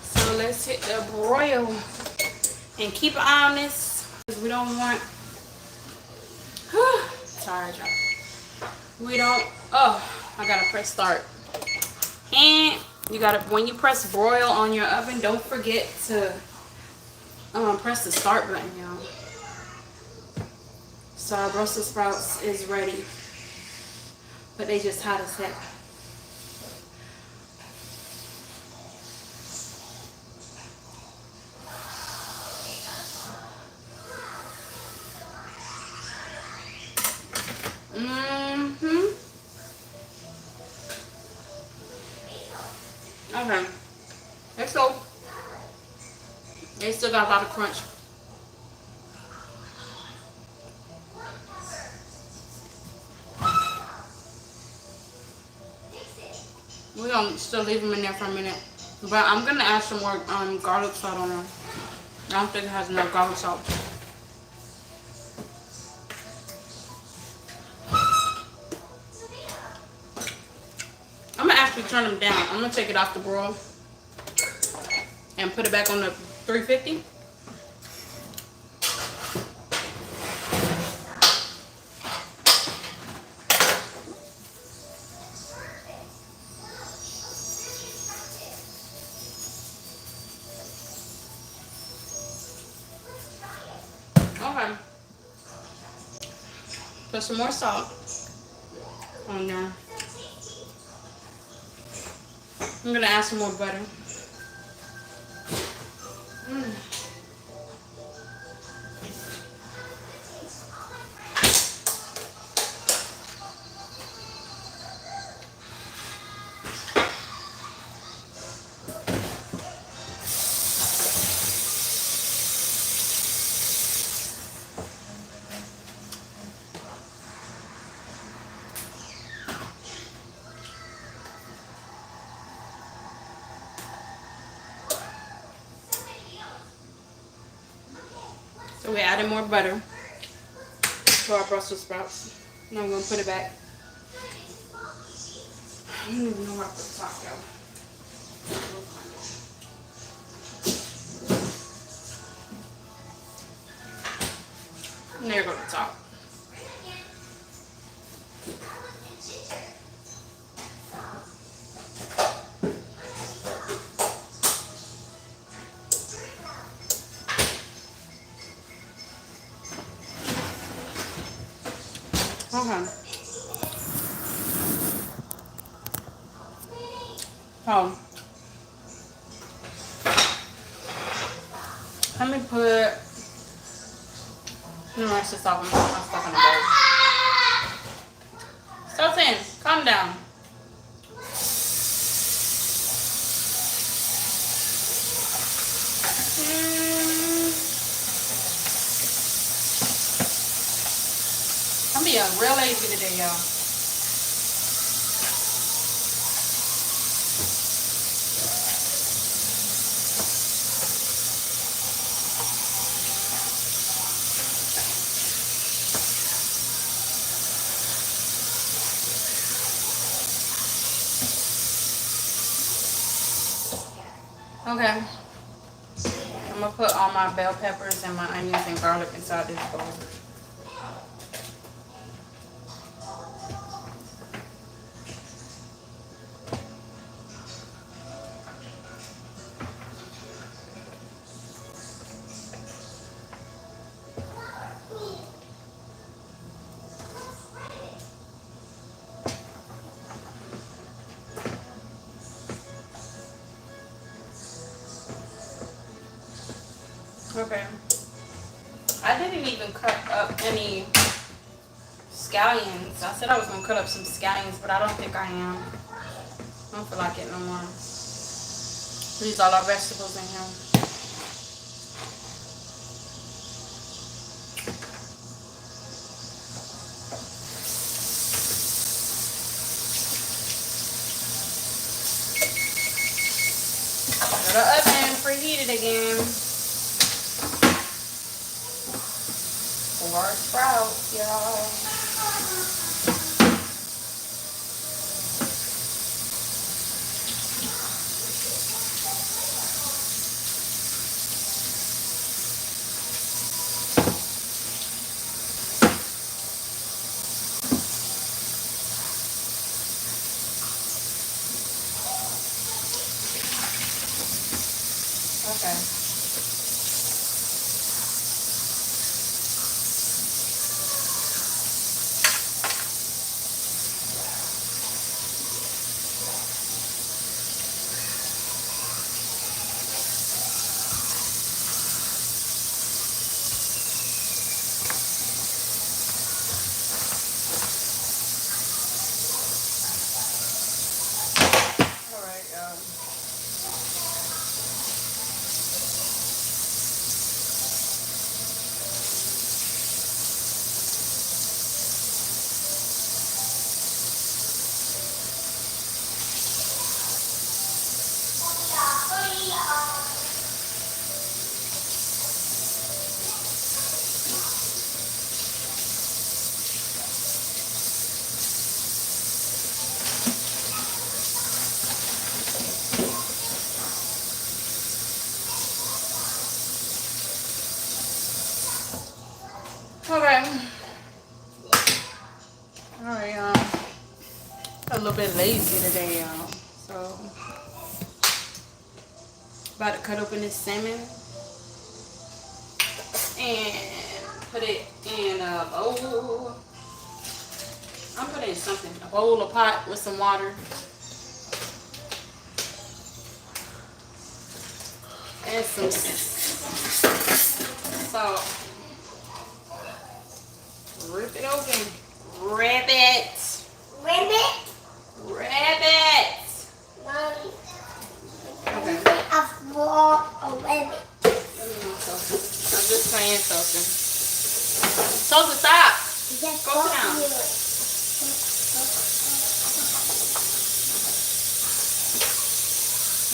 So let's hit the broil and keep an eye on this because we don't want. Sorry, y'all. We don't. Oh, I gotta press start. And you gotta, when you press broil on your oven, don't forget to press the start button, y'all. So our Brussels sprouts is ready, but they just hot as heck. Okay, let's go. They still got a lot of crunch. We're gonna still leave them in there for a minute. But I'm gonna add some more garlic salt on them. I don't think it has enough garlic salt. I'm gonna actually turn them down. I'm gonna take it off the broil and put it back on the 350. Okay. Put some more salt on there. I'm gonna add some more butter. So we're adding more butter to our Brussels sprouts. Now I'm going to put it back. I don't even know where I put the top, though. And there goes the top. Okay. Oh. Let me put the rest of stuff in my stuff in the bowl. Sultan, calm down. I'm being real lazy today, y'all. Okay. I'm gonna put all my bell peppers and my onions and garlic inside this bowl. Okay. I didn't even cut up any scallions. I said I was gonna cut up some scallions, but I don't think I am. I don't feel like it no more. These all our vegetables in here. Go to the oven, preheat it again. For sprouts, y'all. Okay. Okay. Alright, a little bit lazy today, y'all. So, about to cut open this salmon and put it in a bowl. I'm putting in something, a bowl, a pot with some water. And some salt. Rip it open. Rip it. Ribbit. Rip it. Mommy. Okay. A ball of ribbit. I'm just playing something. Sosa, stop. Just Go down.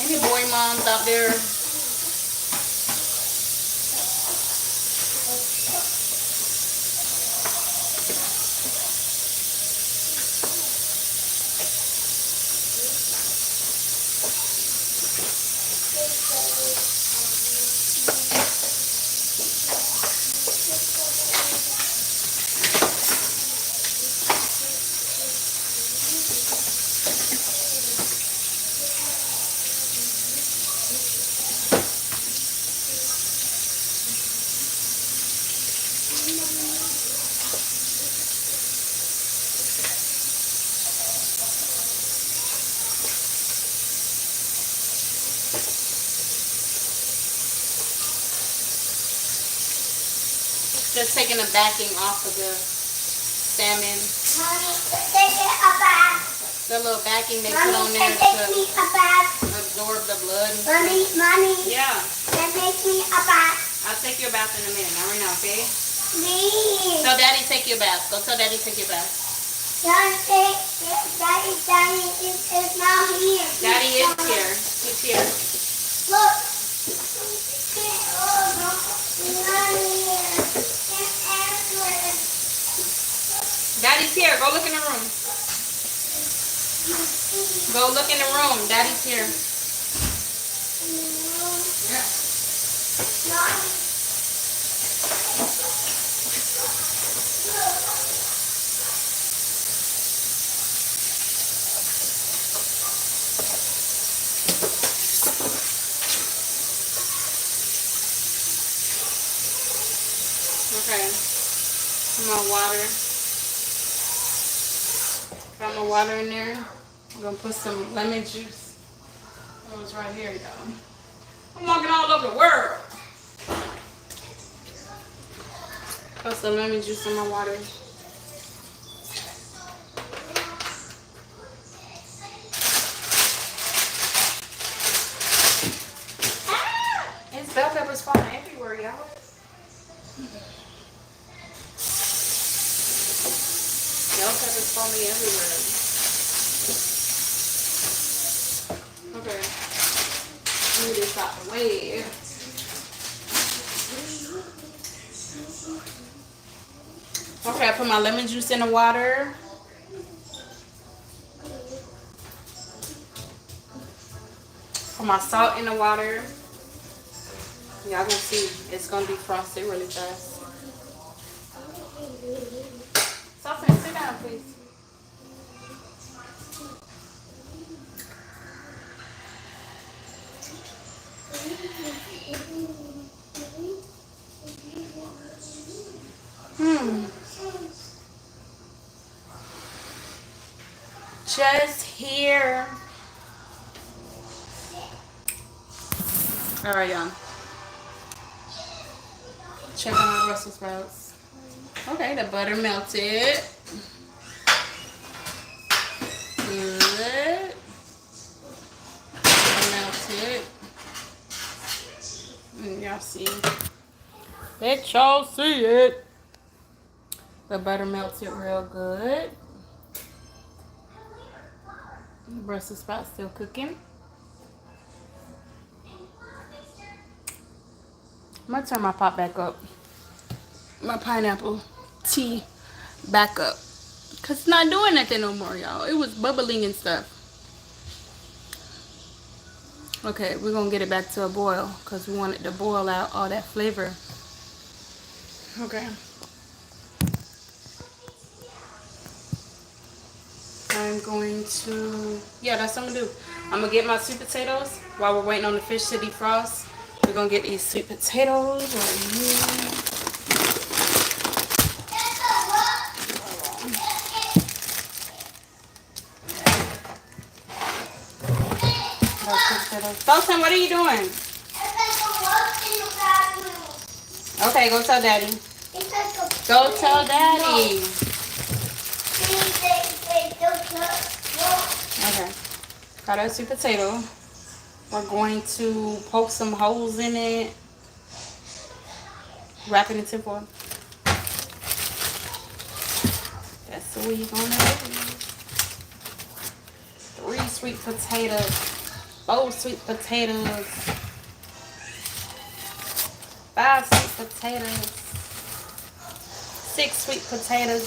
Any boy moms out there? Just taking the backing off of the salmon. Mommy, take it a bath. The little backing they put Mommy, on there take me to a bath. absorb the blood. Mommy, Yeah, take me a bath. I'll take you a bath in a minute. Not right now, okay? Please. Tell Daddy take you a bath. Go tell Daddy take you a bath. Daddy is not here. Daddy is here. He's here. Look. Oh, no. He's not here. He's everywhere. Daddy's here. Go look in the room. Go look in the room. Daddy's here. Okay. My water. Got my water in there. I'm gonna put some lemon juice. Oh, it's right here, y'all. I'm walking all over the world. Put some lemon juice in my water. It's bell peppers falling everywhere, y'all. Bell peppers falling everywhere. Okay. Move this out the way. Okay, I put my lemon juice in the water. Put my salt in the water. Y'all gonna see it's gonna be frosted really fast. Soften, sit down, please. Just here. All right, y'all. Check on my Brussels sprouts. Okay, the butter melted. Good. Butter melted. Y'all see. Let y'all see it. The butter melted real good. Brussels sprouts still cooking. I'm gonna turn my pot back up. My pineapple tea back up. Cause it's not doing nothing no more, y'all. It was bubbling and stuff. Okay, we're gonna get it back to a boil because we want it to boil out all that flavor. Okay. I'm going to, yeah, that's what I'm gonna do. I'm gonna get my sweet potatoes while we're waiting on the fish to defrost. We're gonna get these sweet potatoes right here. Sultan, what are you doing? Okay, go tell Daddy. Go tell Daddy. Okay. Got our sweet potato. We're going to poke some holes in it. Wrap it in tinfoil. That's the way you're gonna do it. 3 sweet potatoes. 4 sweet potatoes. 5 sweet potatoes. 6 sweet potatoes.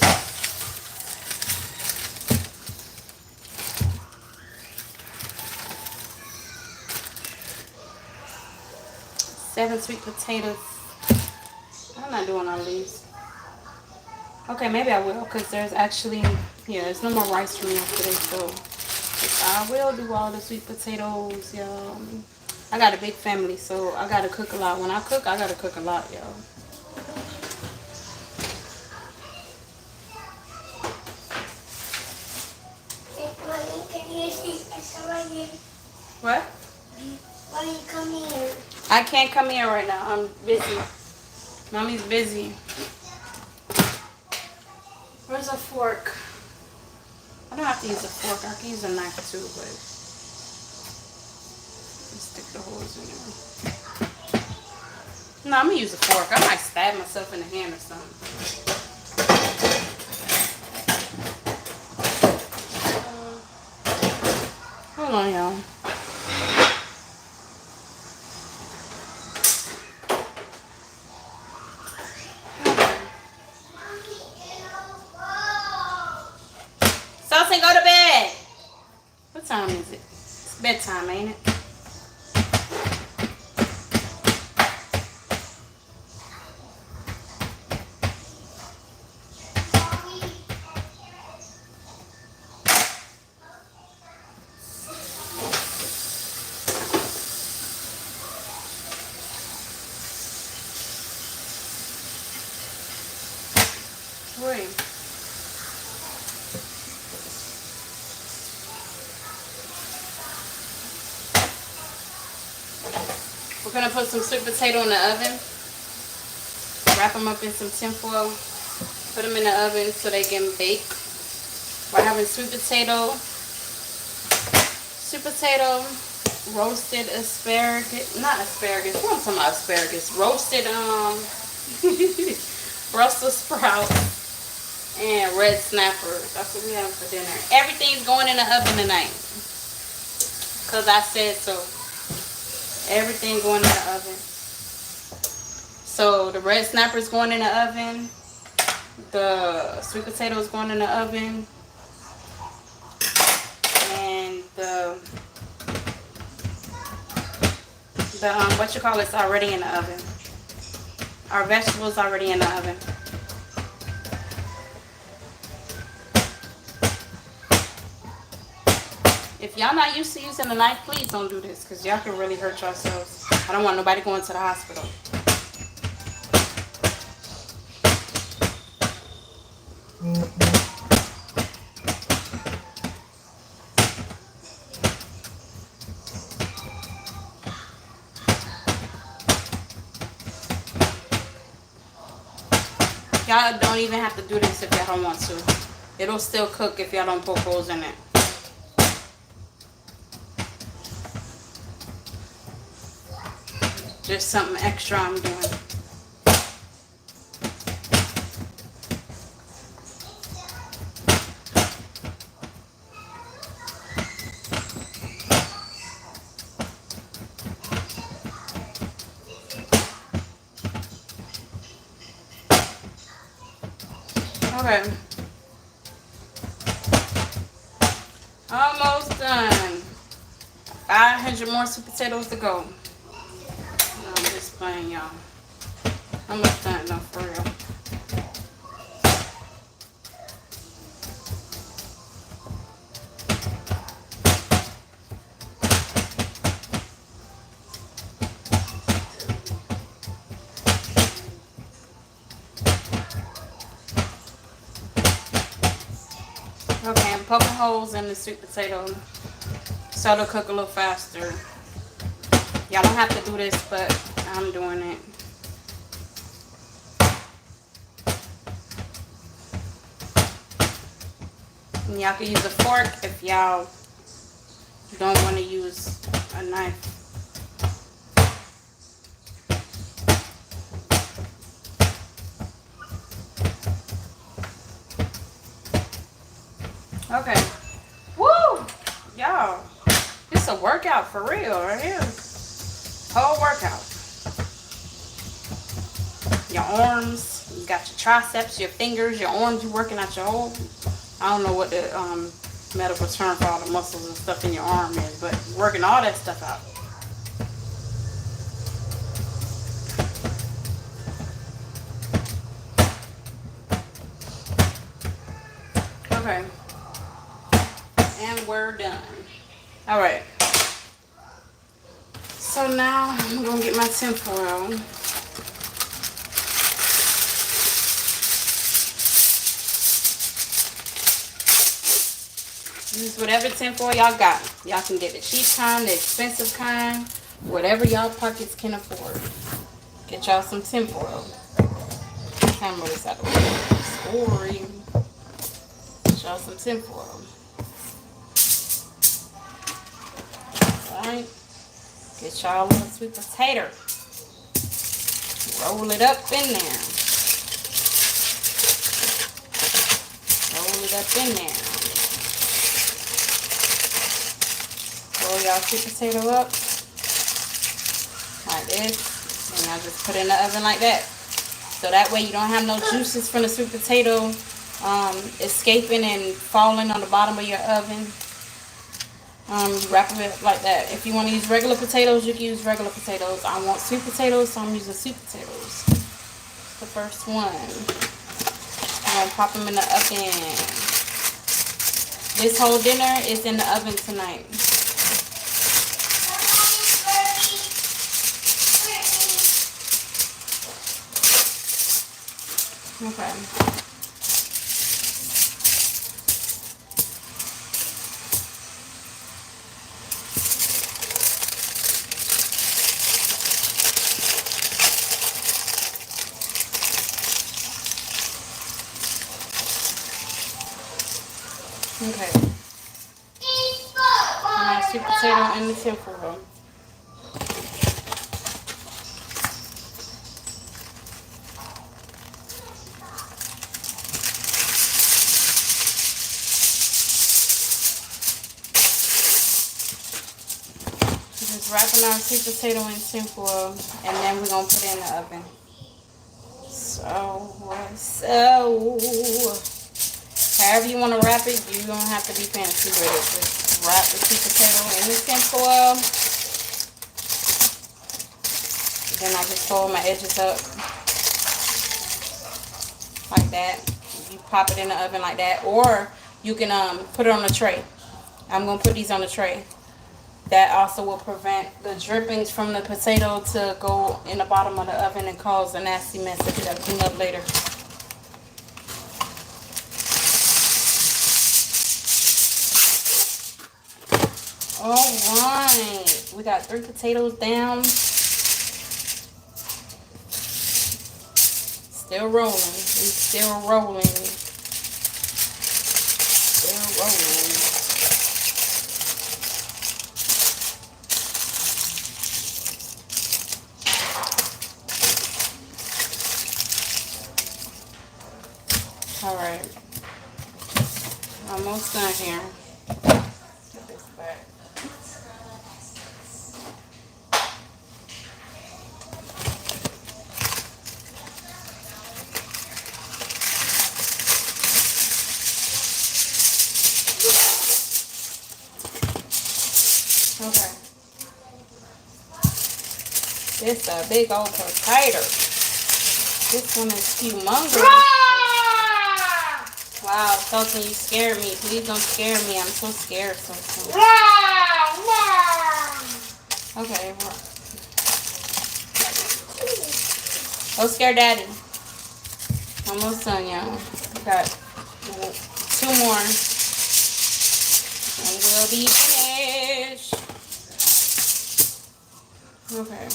7 sweet potatoes. I'm not doing all these. Okay, maybe I will, because there's actually, yeah, there's no more rice from yesterday, so I will do all the sweet potatoes, y'all. I got a big family, so I gotta cook a lot. When I cook, I gotta cook a lot, y'all. What? Why you come here? I can't come here right now. I'm busy Mommy's busy. Where's a fork? I don't have to use a fork. I can use a knife too, but let's stick the holes in there. No, I'm gonna use a fork. I might stab myself in the hand or something. Hold on, y'all. Saucy, go to bed. What time is it? It's bedtime, ain't it? Wait. We're gonna put some sweet potato in the oven. Wrap them up in some tinfoil. Put them in the oven so they can bake. We're having sweet potato, roasted asparagus, not asparagus. What am I talking about? Asparagus, roasted Brussels sprouts, and red snappers. That's what we have for dinner. Everything's going in the oven tonight, cause I said so. Everything going in the oven. So the red snapper is going in the oven. The sweet potato is going in the oven. And the what you call it's already in the oven. Our vegetables already in the oven. If y'all not used to using a knife, please don't do this, because y'all can really hurt yourselves. I don't want nobody going to the hospital. Y'all don't even have to do this if y'all don't want to. It'll still cook if y'all don't poke holes in it. Just something extra I'm doing. Okay. Almost done. 500 more sweet potatoes to go. I'm just playing, y'all. Almost done, no, for real. Okay, I'm poking holes in the sweet potato so it'll cook a little faster. Y'all don't have to do this, but I'm doing it. And y'all can use a fork if y'all don't want to use a knife. Okay. Woo! Y'all, this a workout for real right here. Whole workout. Your arms, you got your triceps, your fingers, your arms, you working out your whole, I don't know what the medical term for all the muscles and stuff in your arm is, but working all that stuff out. Okay. And we're done. All right. So now I'm gonna get my tinfoil. Use whatever tinfoil y'all got. Y'all can get the cheap kind, the expensive kind, whatever y'all pockets can afford. Get y'all some tinfoil. Camera this out of the way. Sorry. Get y'all some tinfoil. Alright. Get y'all a little sweet potato. Roll it up in there. Roll it up in there. Roll y'all sweet potato up. Like this. And y'all just put it in the oven like that. So that way you don't have no juices from the sweet potato escaping and falling on the bottom of your oven. You wrap it like that. If you want to use regular potatoes, you can use regular potatoes. I want sweet potatoes, so I'm using sweet potatoes. The first one. I'm going to pop them in the oven. This whole dinner is in the oven tonight. Okay. Okay. My sweet potato in the tinfoil. Just wrapping our sweet potato in tinfoil, and then we're gonna put it in the oven. However you want to wrap it, you don't have to be fancy with it. Just wrap the sweet potato in the tinfoil. Then I just fold my edges up like that. You pop it in the oven like that, or you can put it on a tray. I'm gonna put these on the tray. That also will prevent the drippings from the potato to go in the bottom of the oven and cause a nasty mess that you gotta clean up later. Alright, we got 3 potatoes down. Still rolling. We still rolling. Still rolling. Alright. Almost done here. Get this back. Okay. This a big old potato. This one is humongous. Wow, Sultan, you scared me. Please don't scare me. I'm so scared, Sultan. Okay. Go scare Daddy. Almost done, y'all. Got 2 more. And we'll be finished. Okay.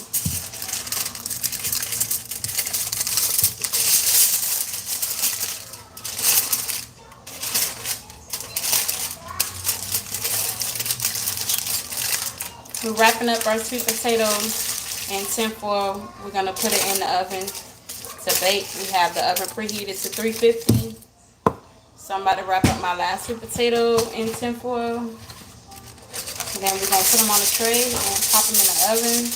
We're wrapping up our sweet potatoes in tinfoil. We're going to put it in the oven to bake. We have the oven preheated to 350. So I'm about to wrap up my last sweet potato in tinfoil. And then we're going to put them on a tray and pop them in the oven.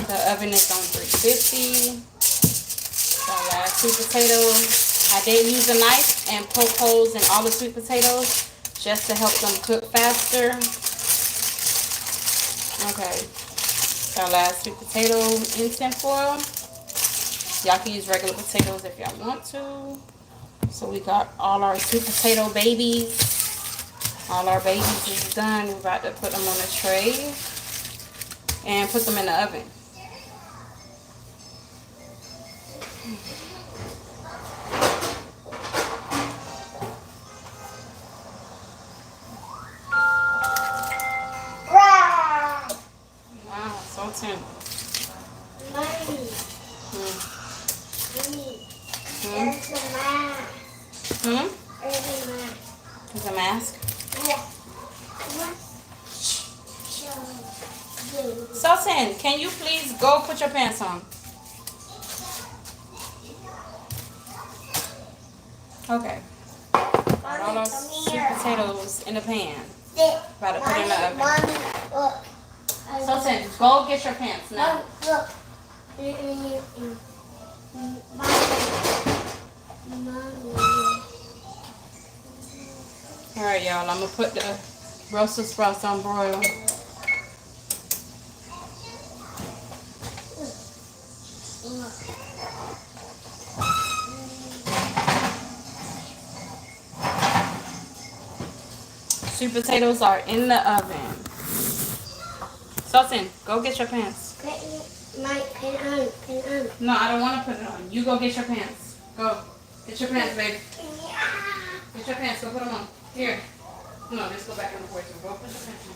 The oven is on 350. Our last sweet potato. I did use a knife and poke holes in all the sweet potatoes just to help them cook faster. Okay. Our last sweet potato in tinfoil. Y'all can use regular potatoes if y'all want to. So we got all our sweet potato babies. All our babies is done. We're about to put them on a tray and put them in the oven. Wow. Sultan? Mommy. Hmm. Mommy. Hmm? There's a mask. Hmm? There's a mask. There's a mask. Yeah. What? Show you. Sultan, can you please go put your pants on? Okay. Got all Mommy, those come sweet here. potatoes in the pan. Sit. About to put in the oven. Mommy, look. Sultan, go get your pants now. Mommy, look. Mommy. Alright, y'all. I'm going to put the Brussels sprouts on broil. Sweet potatoes are in the oven. Sultan, go get your pants. Pin on. No, I don't want to put it on. You go get your pants. Go. Get your pants, baby. Get your pants. Go put them on. Here. No, just go back in the porch. Go put your pants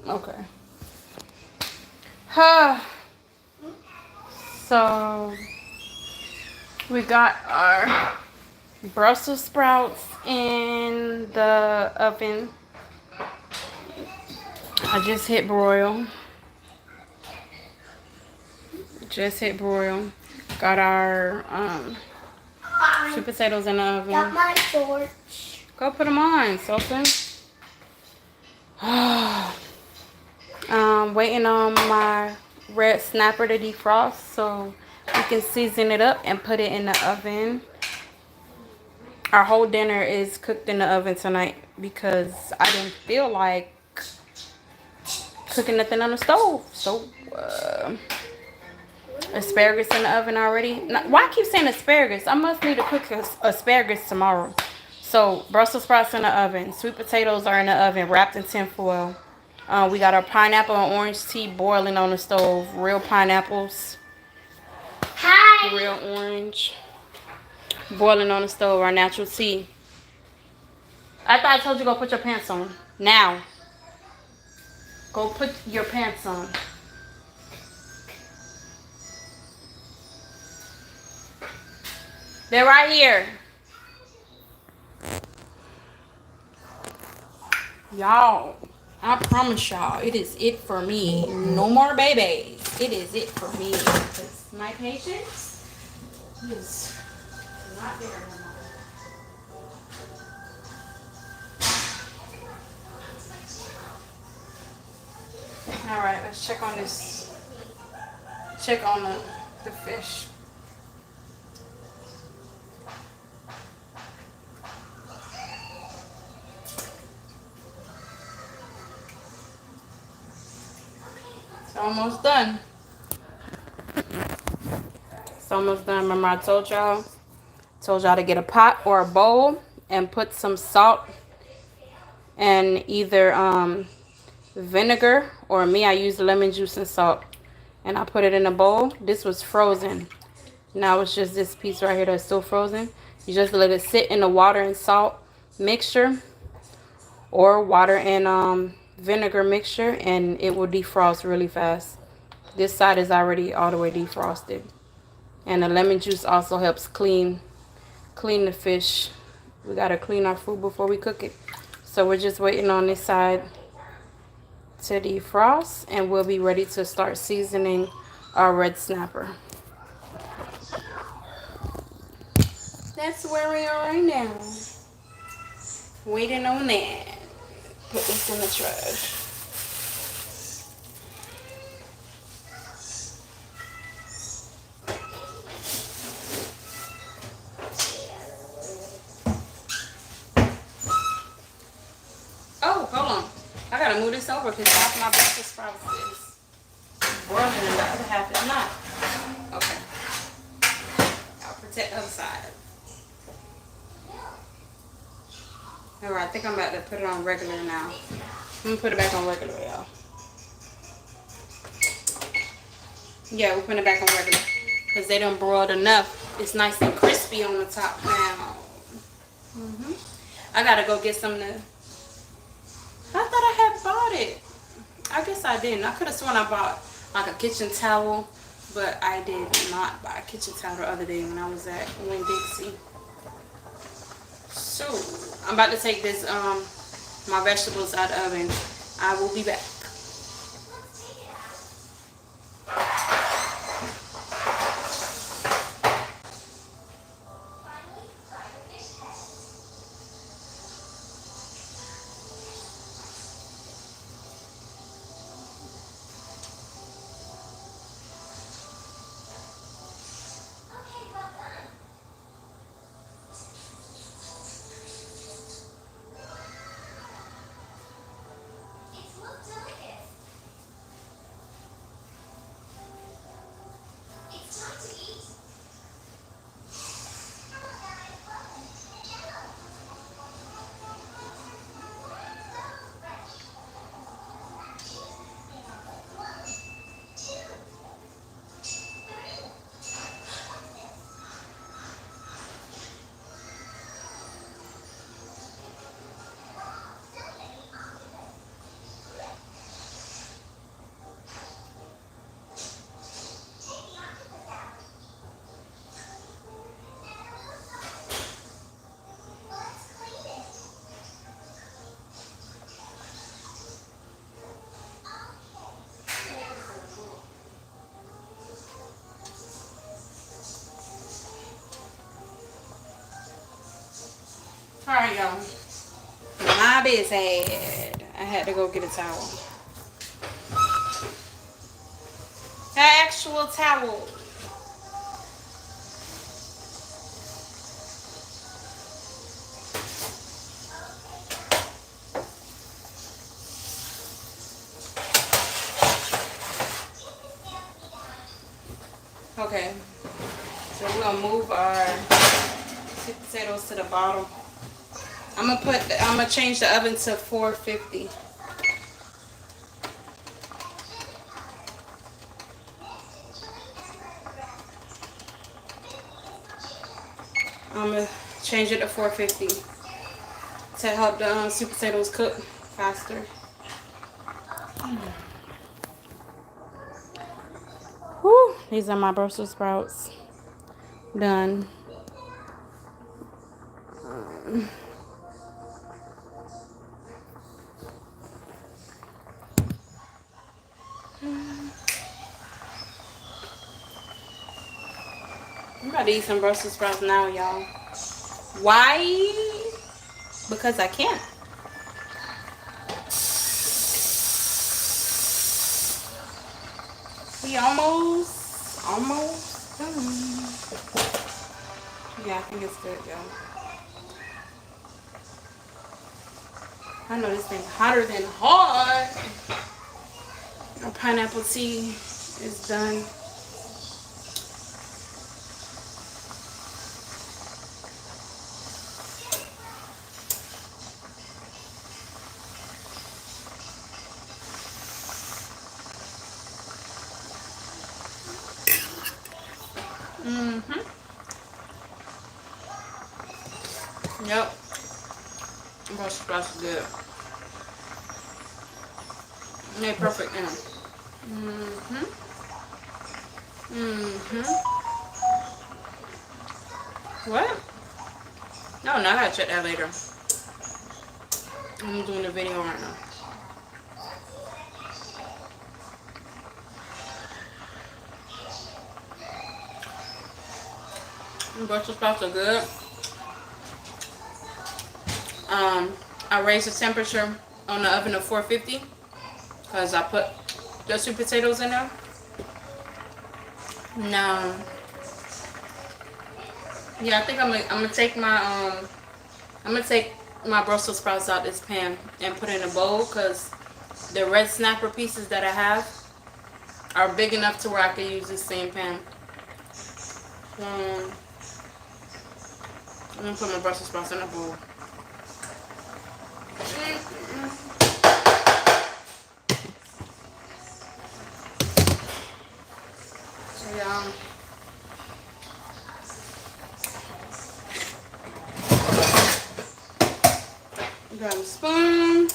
on. Okay. So we got our Brussels sprouts in the oven. I just hit broil. Got our sweet potatoes in the oven. Got my shorts. Go put them on, Sultan. Waiting on my red snapper to defrost so we can season it up and put it in the oven. Our whole dinner is cooked in the oven tonight because I didn't feel like cooking nothing on the stove. So asparagus in the oven already. Now, why I keep saying asparagus? I must need to cook asparagus tomorrow. So Brussels sprouts in the oven. Sweet potatoes are in the oven wrapped in tinfoil. We got our pineapple and orange tea boiling on the stove. Real pineapples. Hi. Real orange. Boiling on the stove. Our natural tea. I thought I told you to go put your pants on. Now. Go put your pants on. They're right here. Y'all, I promise y'all, it is it for me. No more babies. It is it for me. Because my patience is not there no more. Alright, let's check on this. Check on the fish. Almost done. It's almost done. Remember I told y'all to get a pot or a bowl and put some salt and either vinegar, or me, I use lemon juice and salt, and I put it in a bowl. This was frozen. Now it's just this piece right here that's still frozen. You just let it sit in the water and salt mixture, or water and vinegar mixture, and it will defrost really fast. This side is already all the way defrosted, and the lemon juice also helps clean the fish. We gotta clean our food before we cook it, so we're just waiting on this side to defrost, and we'll be ready to start seasoning our red snapper. That's where we are right now, waiting on that. Put this in the trash. Oh, hold on. I gotta move this over because half my Brussels sprouts is boiling and the other half is not. Okay. I'll protect the other side. Alright, I think I'm about to put it on regular now. I'm gonna put it back on regular, y'all. Yeah, we're putting it back on regular. because they done broiled enough. It's nice and crispy on the top now. I gotta go get some of the... I thought I had bought it. I guess I didn't. I could have sworn I bought like a kitchen towel, but I did not buy a kitchen towel the other day when I was at Winn-Dixie. So I'm about to take this my vegetables out of the oven. I will be back. Alright, y'all. My bed sad. I had to go get a towel. An actual towel. Okay. So we're gonna move our sweet potatoes to the bottom. I'm gonna change the oven to 450. I'm gonna change it to 450 to help the sweet potatoes cook faster. Whew, these are my Brussels sprouts. Done. I'm about to eat some Brussels sprouts now, y'all. Why? Because I can. We almost done. Yeah, I think it's good, y'all. I know this thing's hotter than hot. Our pineapple tea is done. Yep. Brussels sprouts is good. They're perfect now. What? No, I gotta check that later. I'm doing the video right now. Brussels sprouts are good. I raised the temperature on the oven to 450 because I put the sweet potatoes in there. Now, yeah, I think I'm gonna take my Brussels sprouts out this pan and put it in a bowl because the red snapper pieces that I have are big enough to where I can use this same pan. I'm gonna put my Brussels sprouts in a bowl. So yeah, Grab a spoon.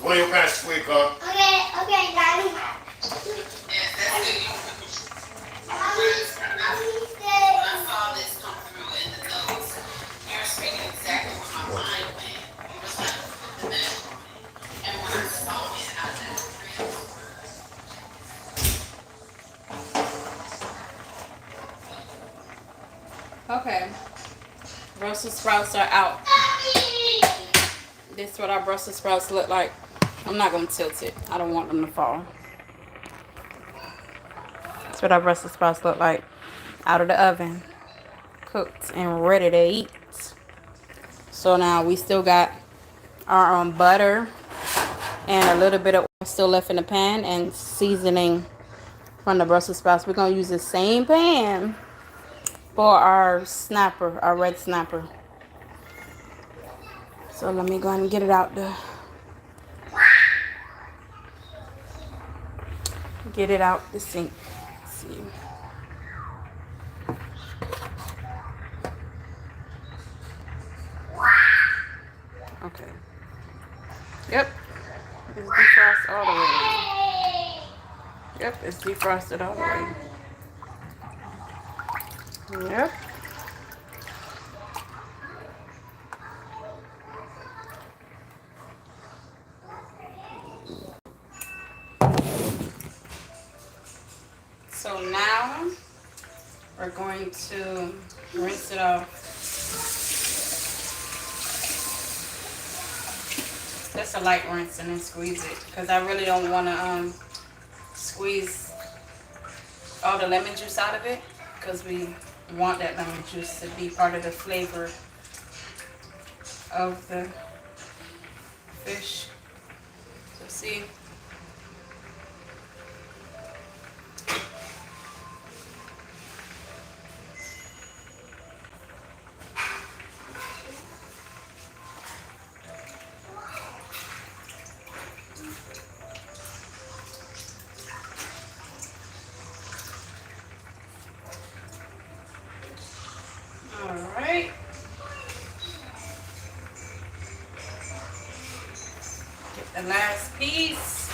What are your pants, sweet girl? Okay, Daddy. Okay, Brussels sprouts are out. This is what our Brussels sprouts look like. I'm not gonna tilt it. I don't want them to fall. That's what our Brussels sprouts look like. Out of the oven, cooked and ready to eat. So now we still got our butter and a little bit of oil still left in the pan and seasoning from the Brussels sprouts. We're gonna use the same pan for our snapper, our red snapper. So let me go ahead and get it out the sink. Let's see. Okay. Yep. It's defrosted all the way. Yep, it's defrosted all the way. Yep. So now we're going to rinse it off. Just a light rinse and then squeeze it, because I really don't want to squeeze all the lemon juice out of it, because we want that lemon juice to be part of the flavor of the fish. So see. Alright. Get the last piece.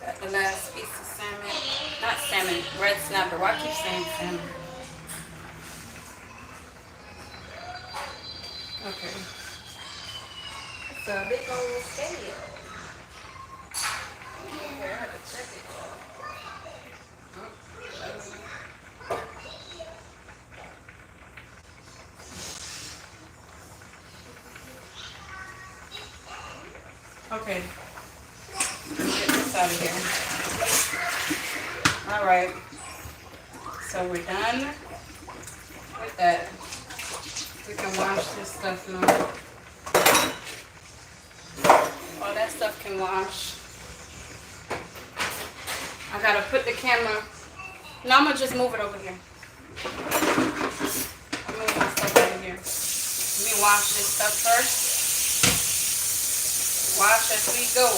Got the last piece of salmon. Not salmon, red snapper. Why I keep saying salmon? Okay. It's a big old scale. Okay, I have to check it. Okay. Get this out of here. Alright. So we're done with that. We can wash this stuff now. All that stuff can wash. I gotta put the camera. No, I'm gonna just move it over here. I'll move my stuff over here. Let me wash this stuff first. Wash as we go.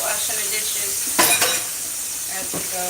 Washing the dishes as we go.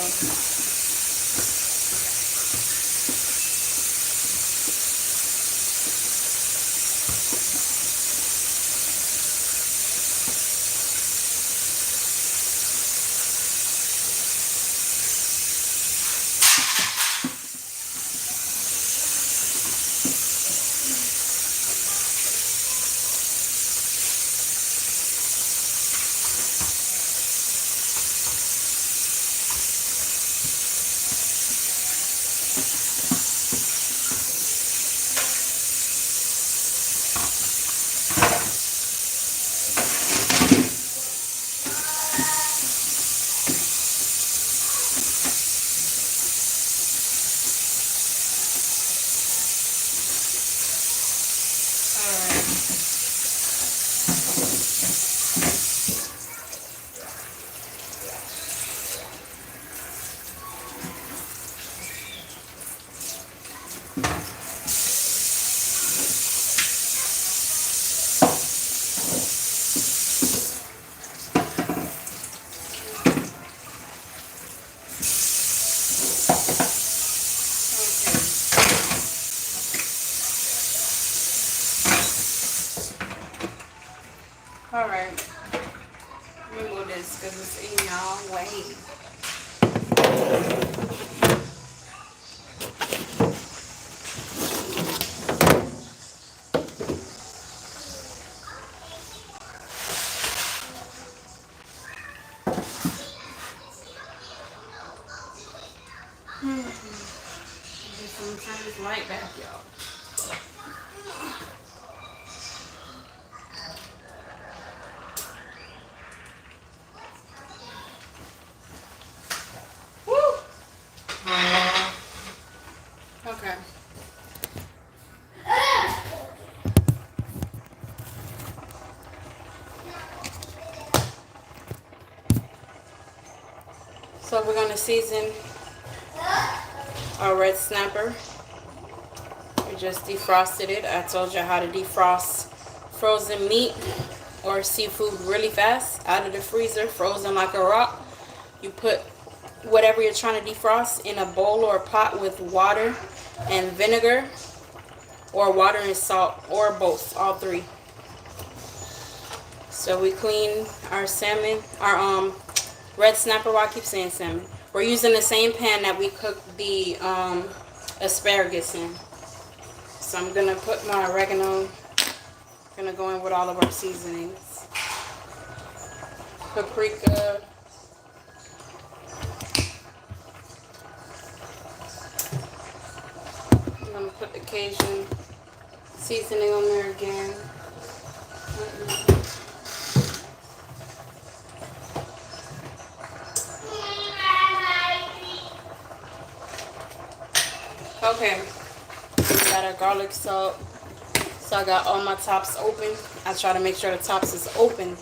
right back, y'all. Woo! Okay. So we're gonna season our red snapper. We just defrosted it. I told you how to defrost frozen meat or seafood really fast out of the freezer, frozen like a rock. You put whatever you're trying to defrost in a bowl or a pot with water and vinegar, or water and salt, or both, all three. So we clean our salmon, our red snapper. Why I keep saying salmon? We're using the same pan that we cooked the asparagus in. So I'm gonna put my oregano. Gonna go in with all of our seasonings. Paprika. I'm gonna put the Cajun seasoning on there again. Okay, we got our garlic salt. So I got all my tops open. I try to make sure the tops is open.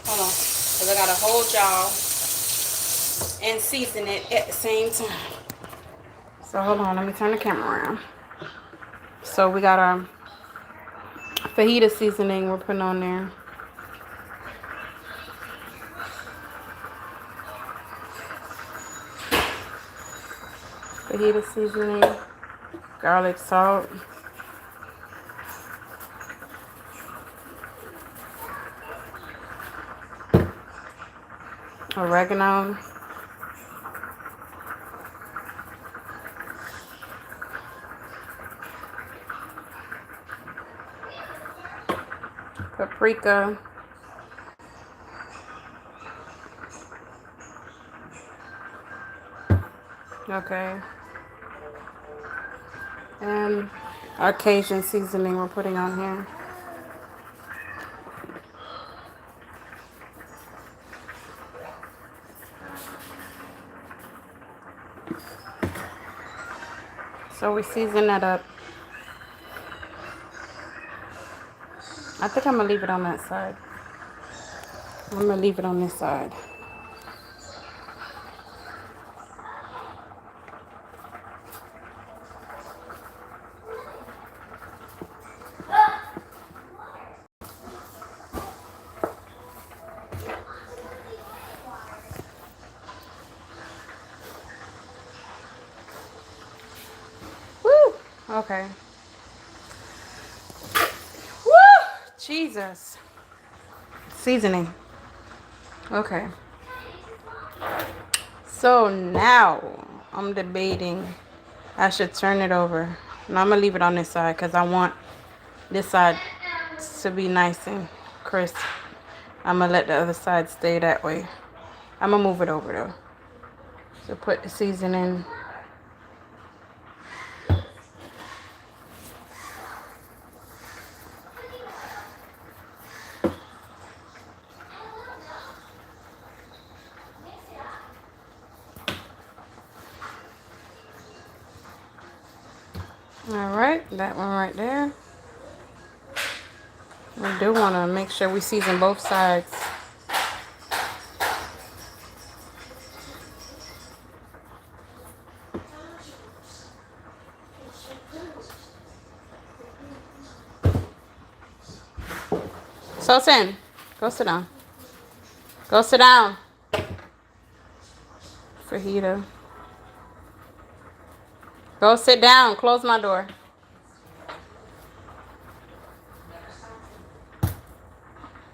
Hold on, because I got a whole jar and season it at the same time. So hold on, let me turn the camera around. So we got our fajita seasoning we're putting on there. Fajita seasoning, garlic salt, oregano, paprika, okay, and our Cajun seasoning we're putting on here. So we season that up. I think I'm gonna leave it on that side. I'm gonna leave it on this side. Woo! Okay. Woo! Jesus. Seasoning. Okay. So now I'm debating I should turn it over. And I'm gonna leave it on this side because I want this side to be nice and crisp. I'm gonna let the other side stay that way. I'm gonna move it over though. So put the seasoning. All right, that one right there. We do want to make sure we season both sides. Sultan, go sit down. Go sit down. Fajita. Go sit down. Close my door.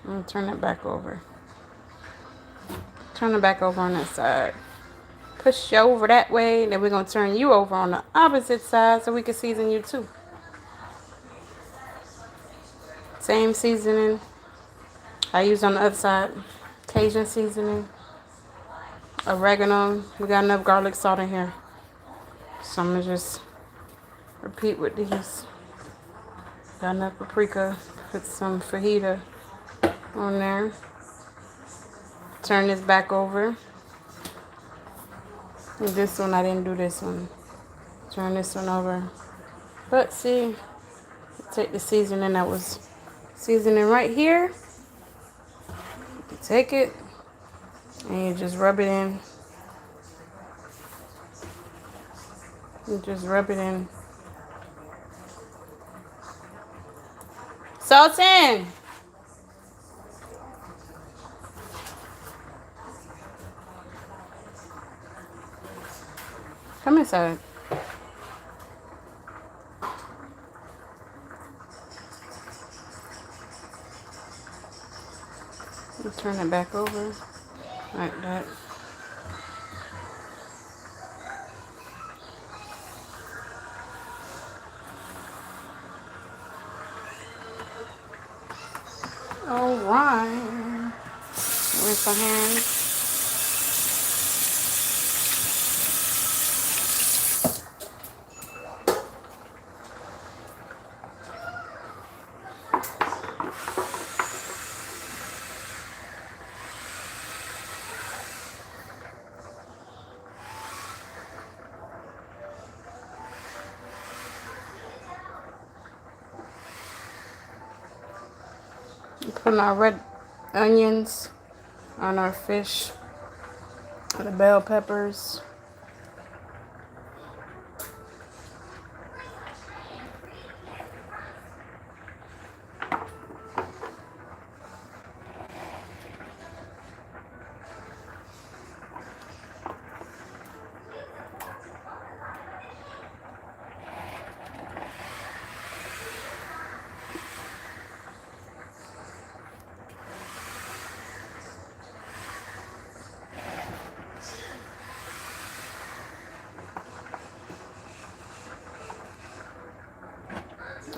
I'm going to turn it back over. Turn it back over on that side. Push you over that way. Then we're going to turn you over on the opposite side so we can season you too. Same seasoning I used on the other side. Cajun seasoning. Oregano. We got enough garlic salt in here. So I'm going to just Repeat with these. Got enough paprika. Put some fajita on there. Turn this back over. And this one, I didn't do this one. Turn this one over. But see, take the seasoning that was seasoning right here. You take it and you just rub it in. You just rub it in. Sultan! Come inside. Turn it back over like that. All right. Rinse our hands. Putting our red onions on our fish, the bell peppers.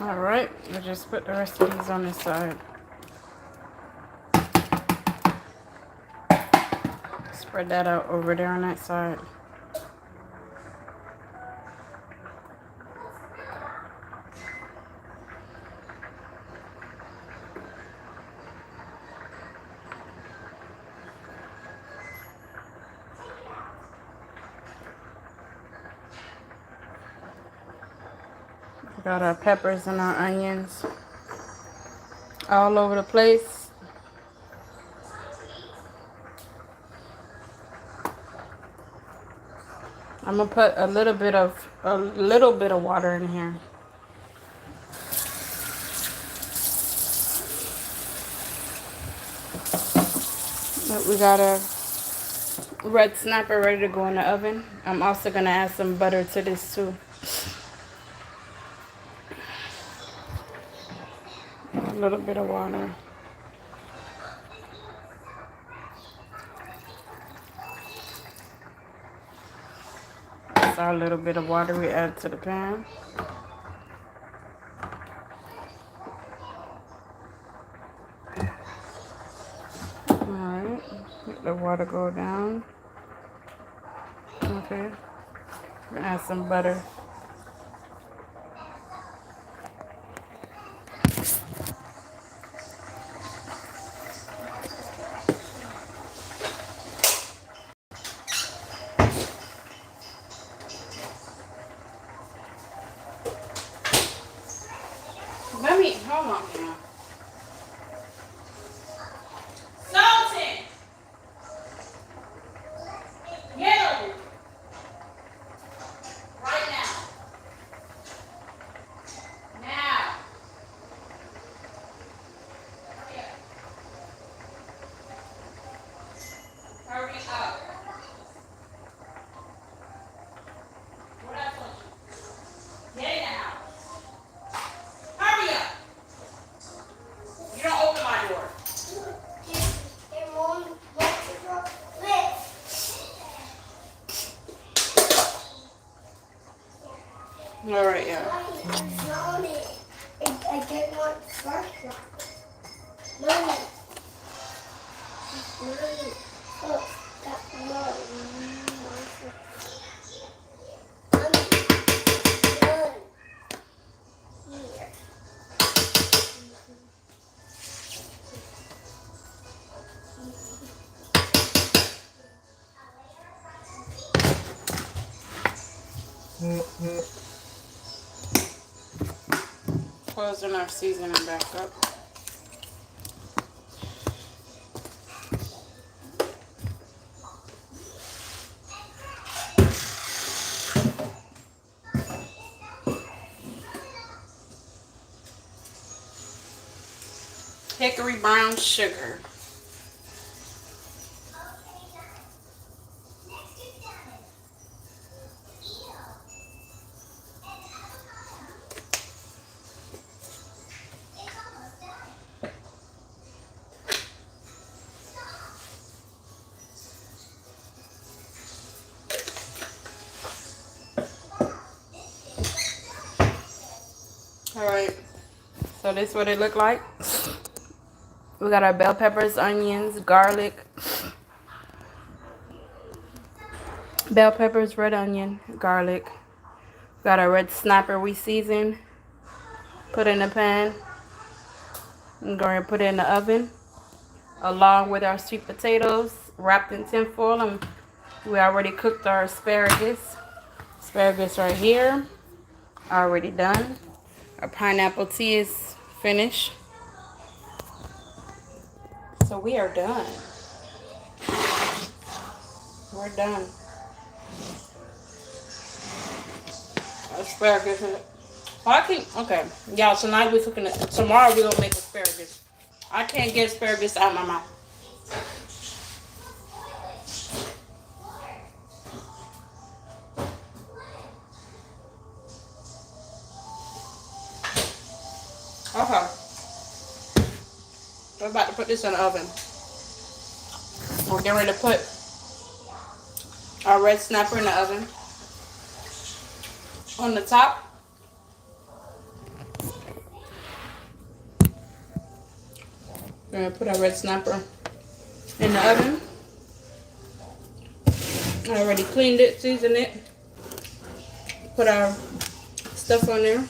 All right, we'll just put the rest of these on this side. Spread that out over there on that side. Got our peppers and our onions all over the place. I'm gonna put a little bit of water in here. But we got a red snapper ready to go in the oven. I'm also gonna add some butter to this too. A little bit of water. That's our little bit of water we add to the pan. Alright, let the water go down. Okay, we're gonna add some butter. Hold on now. Sultan! Get over. Right now. Now. Hurry up. What I told you. Get in the house. Hurry up. You don't open my door. All right, yeah. I get one first. Mommy. Look, that's mine. closing our seasoning back up. Hickory brown sugar. Alright, so this is what it look like. We got our bell peppers, onions, garlic, bell peppers, red onion, garlic. Got our red snapper we seasoned. Put in the pan. I'm going to put it in the oven along with our sweet potatoes wrapped in tin foil. And we already cooked our asparagus. Asparagus right here, already done. Our pineapple tea is finished. So we are done. We're done. Asparagus. Okay. Y'all, tonight we're cooking it. Tomorrow we're gonna make asparagus. I can't get asparagus out of my mouth. Okay. We're about to put this in the oven. We're getting ready to put our red snapper in the oven. On the top, we're going to put our red snapper in the oven. I already cleaned it, seasoned it. Put our stuff on there.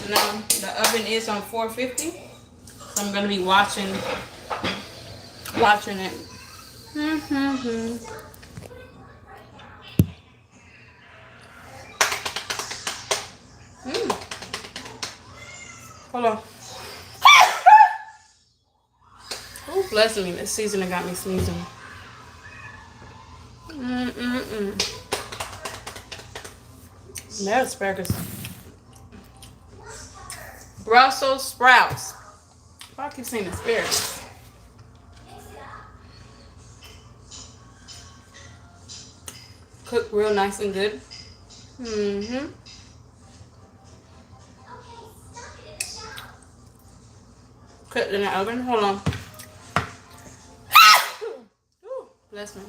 Now the oven is on 450, so I'm gonna be watching it. Hold on. Oh, bless me! This seasoning got me sneezing. That asparagus. Brussels sprouts. I keep saying asparagus. Cooked real nice and good. Cooked in the oven. Hold on. Ooh, bless me.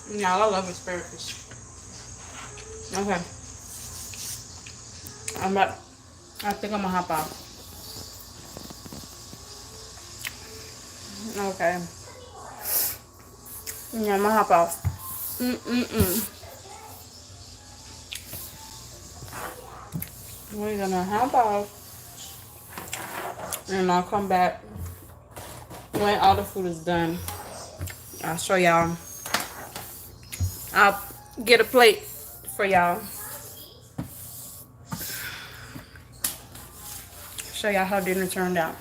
Yeah, I love asparagus. Okay. I think I'm gonna hop out. Okay. Yeah, I'm gonna hop off. We're gonna hop off. And I'll come back when all the food is done. I'll show y'all. I'll get a plate for y'all. Show y'all how dinner turned out.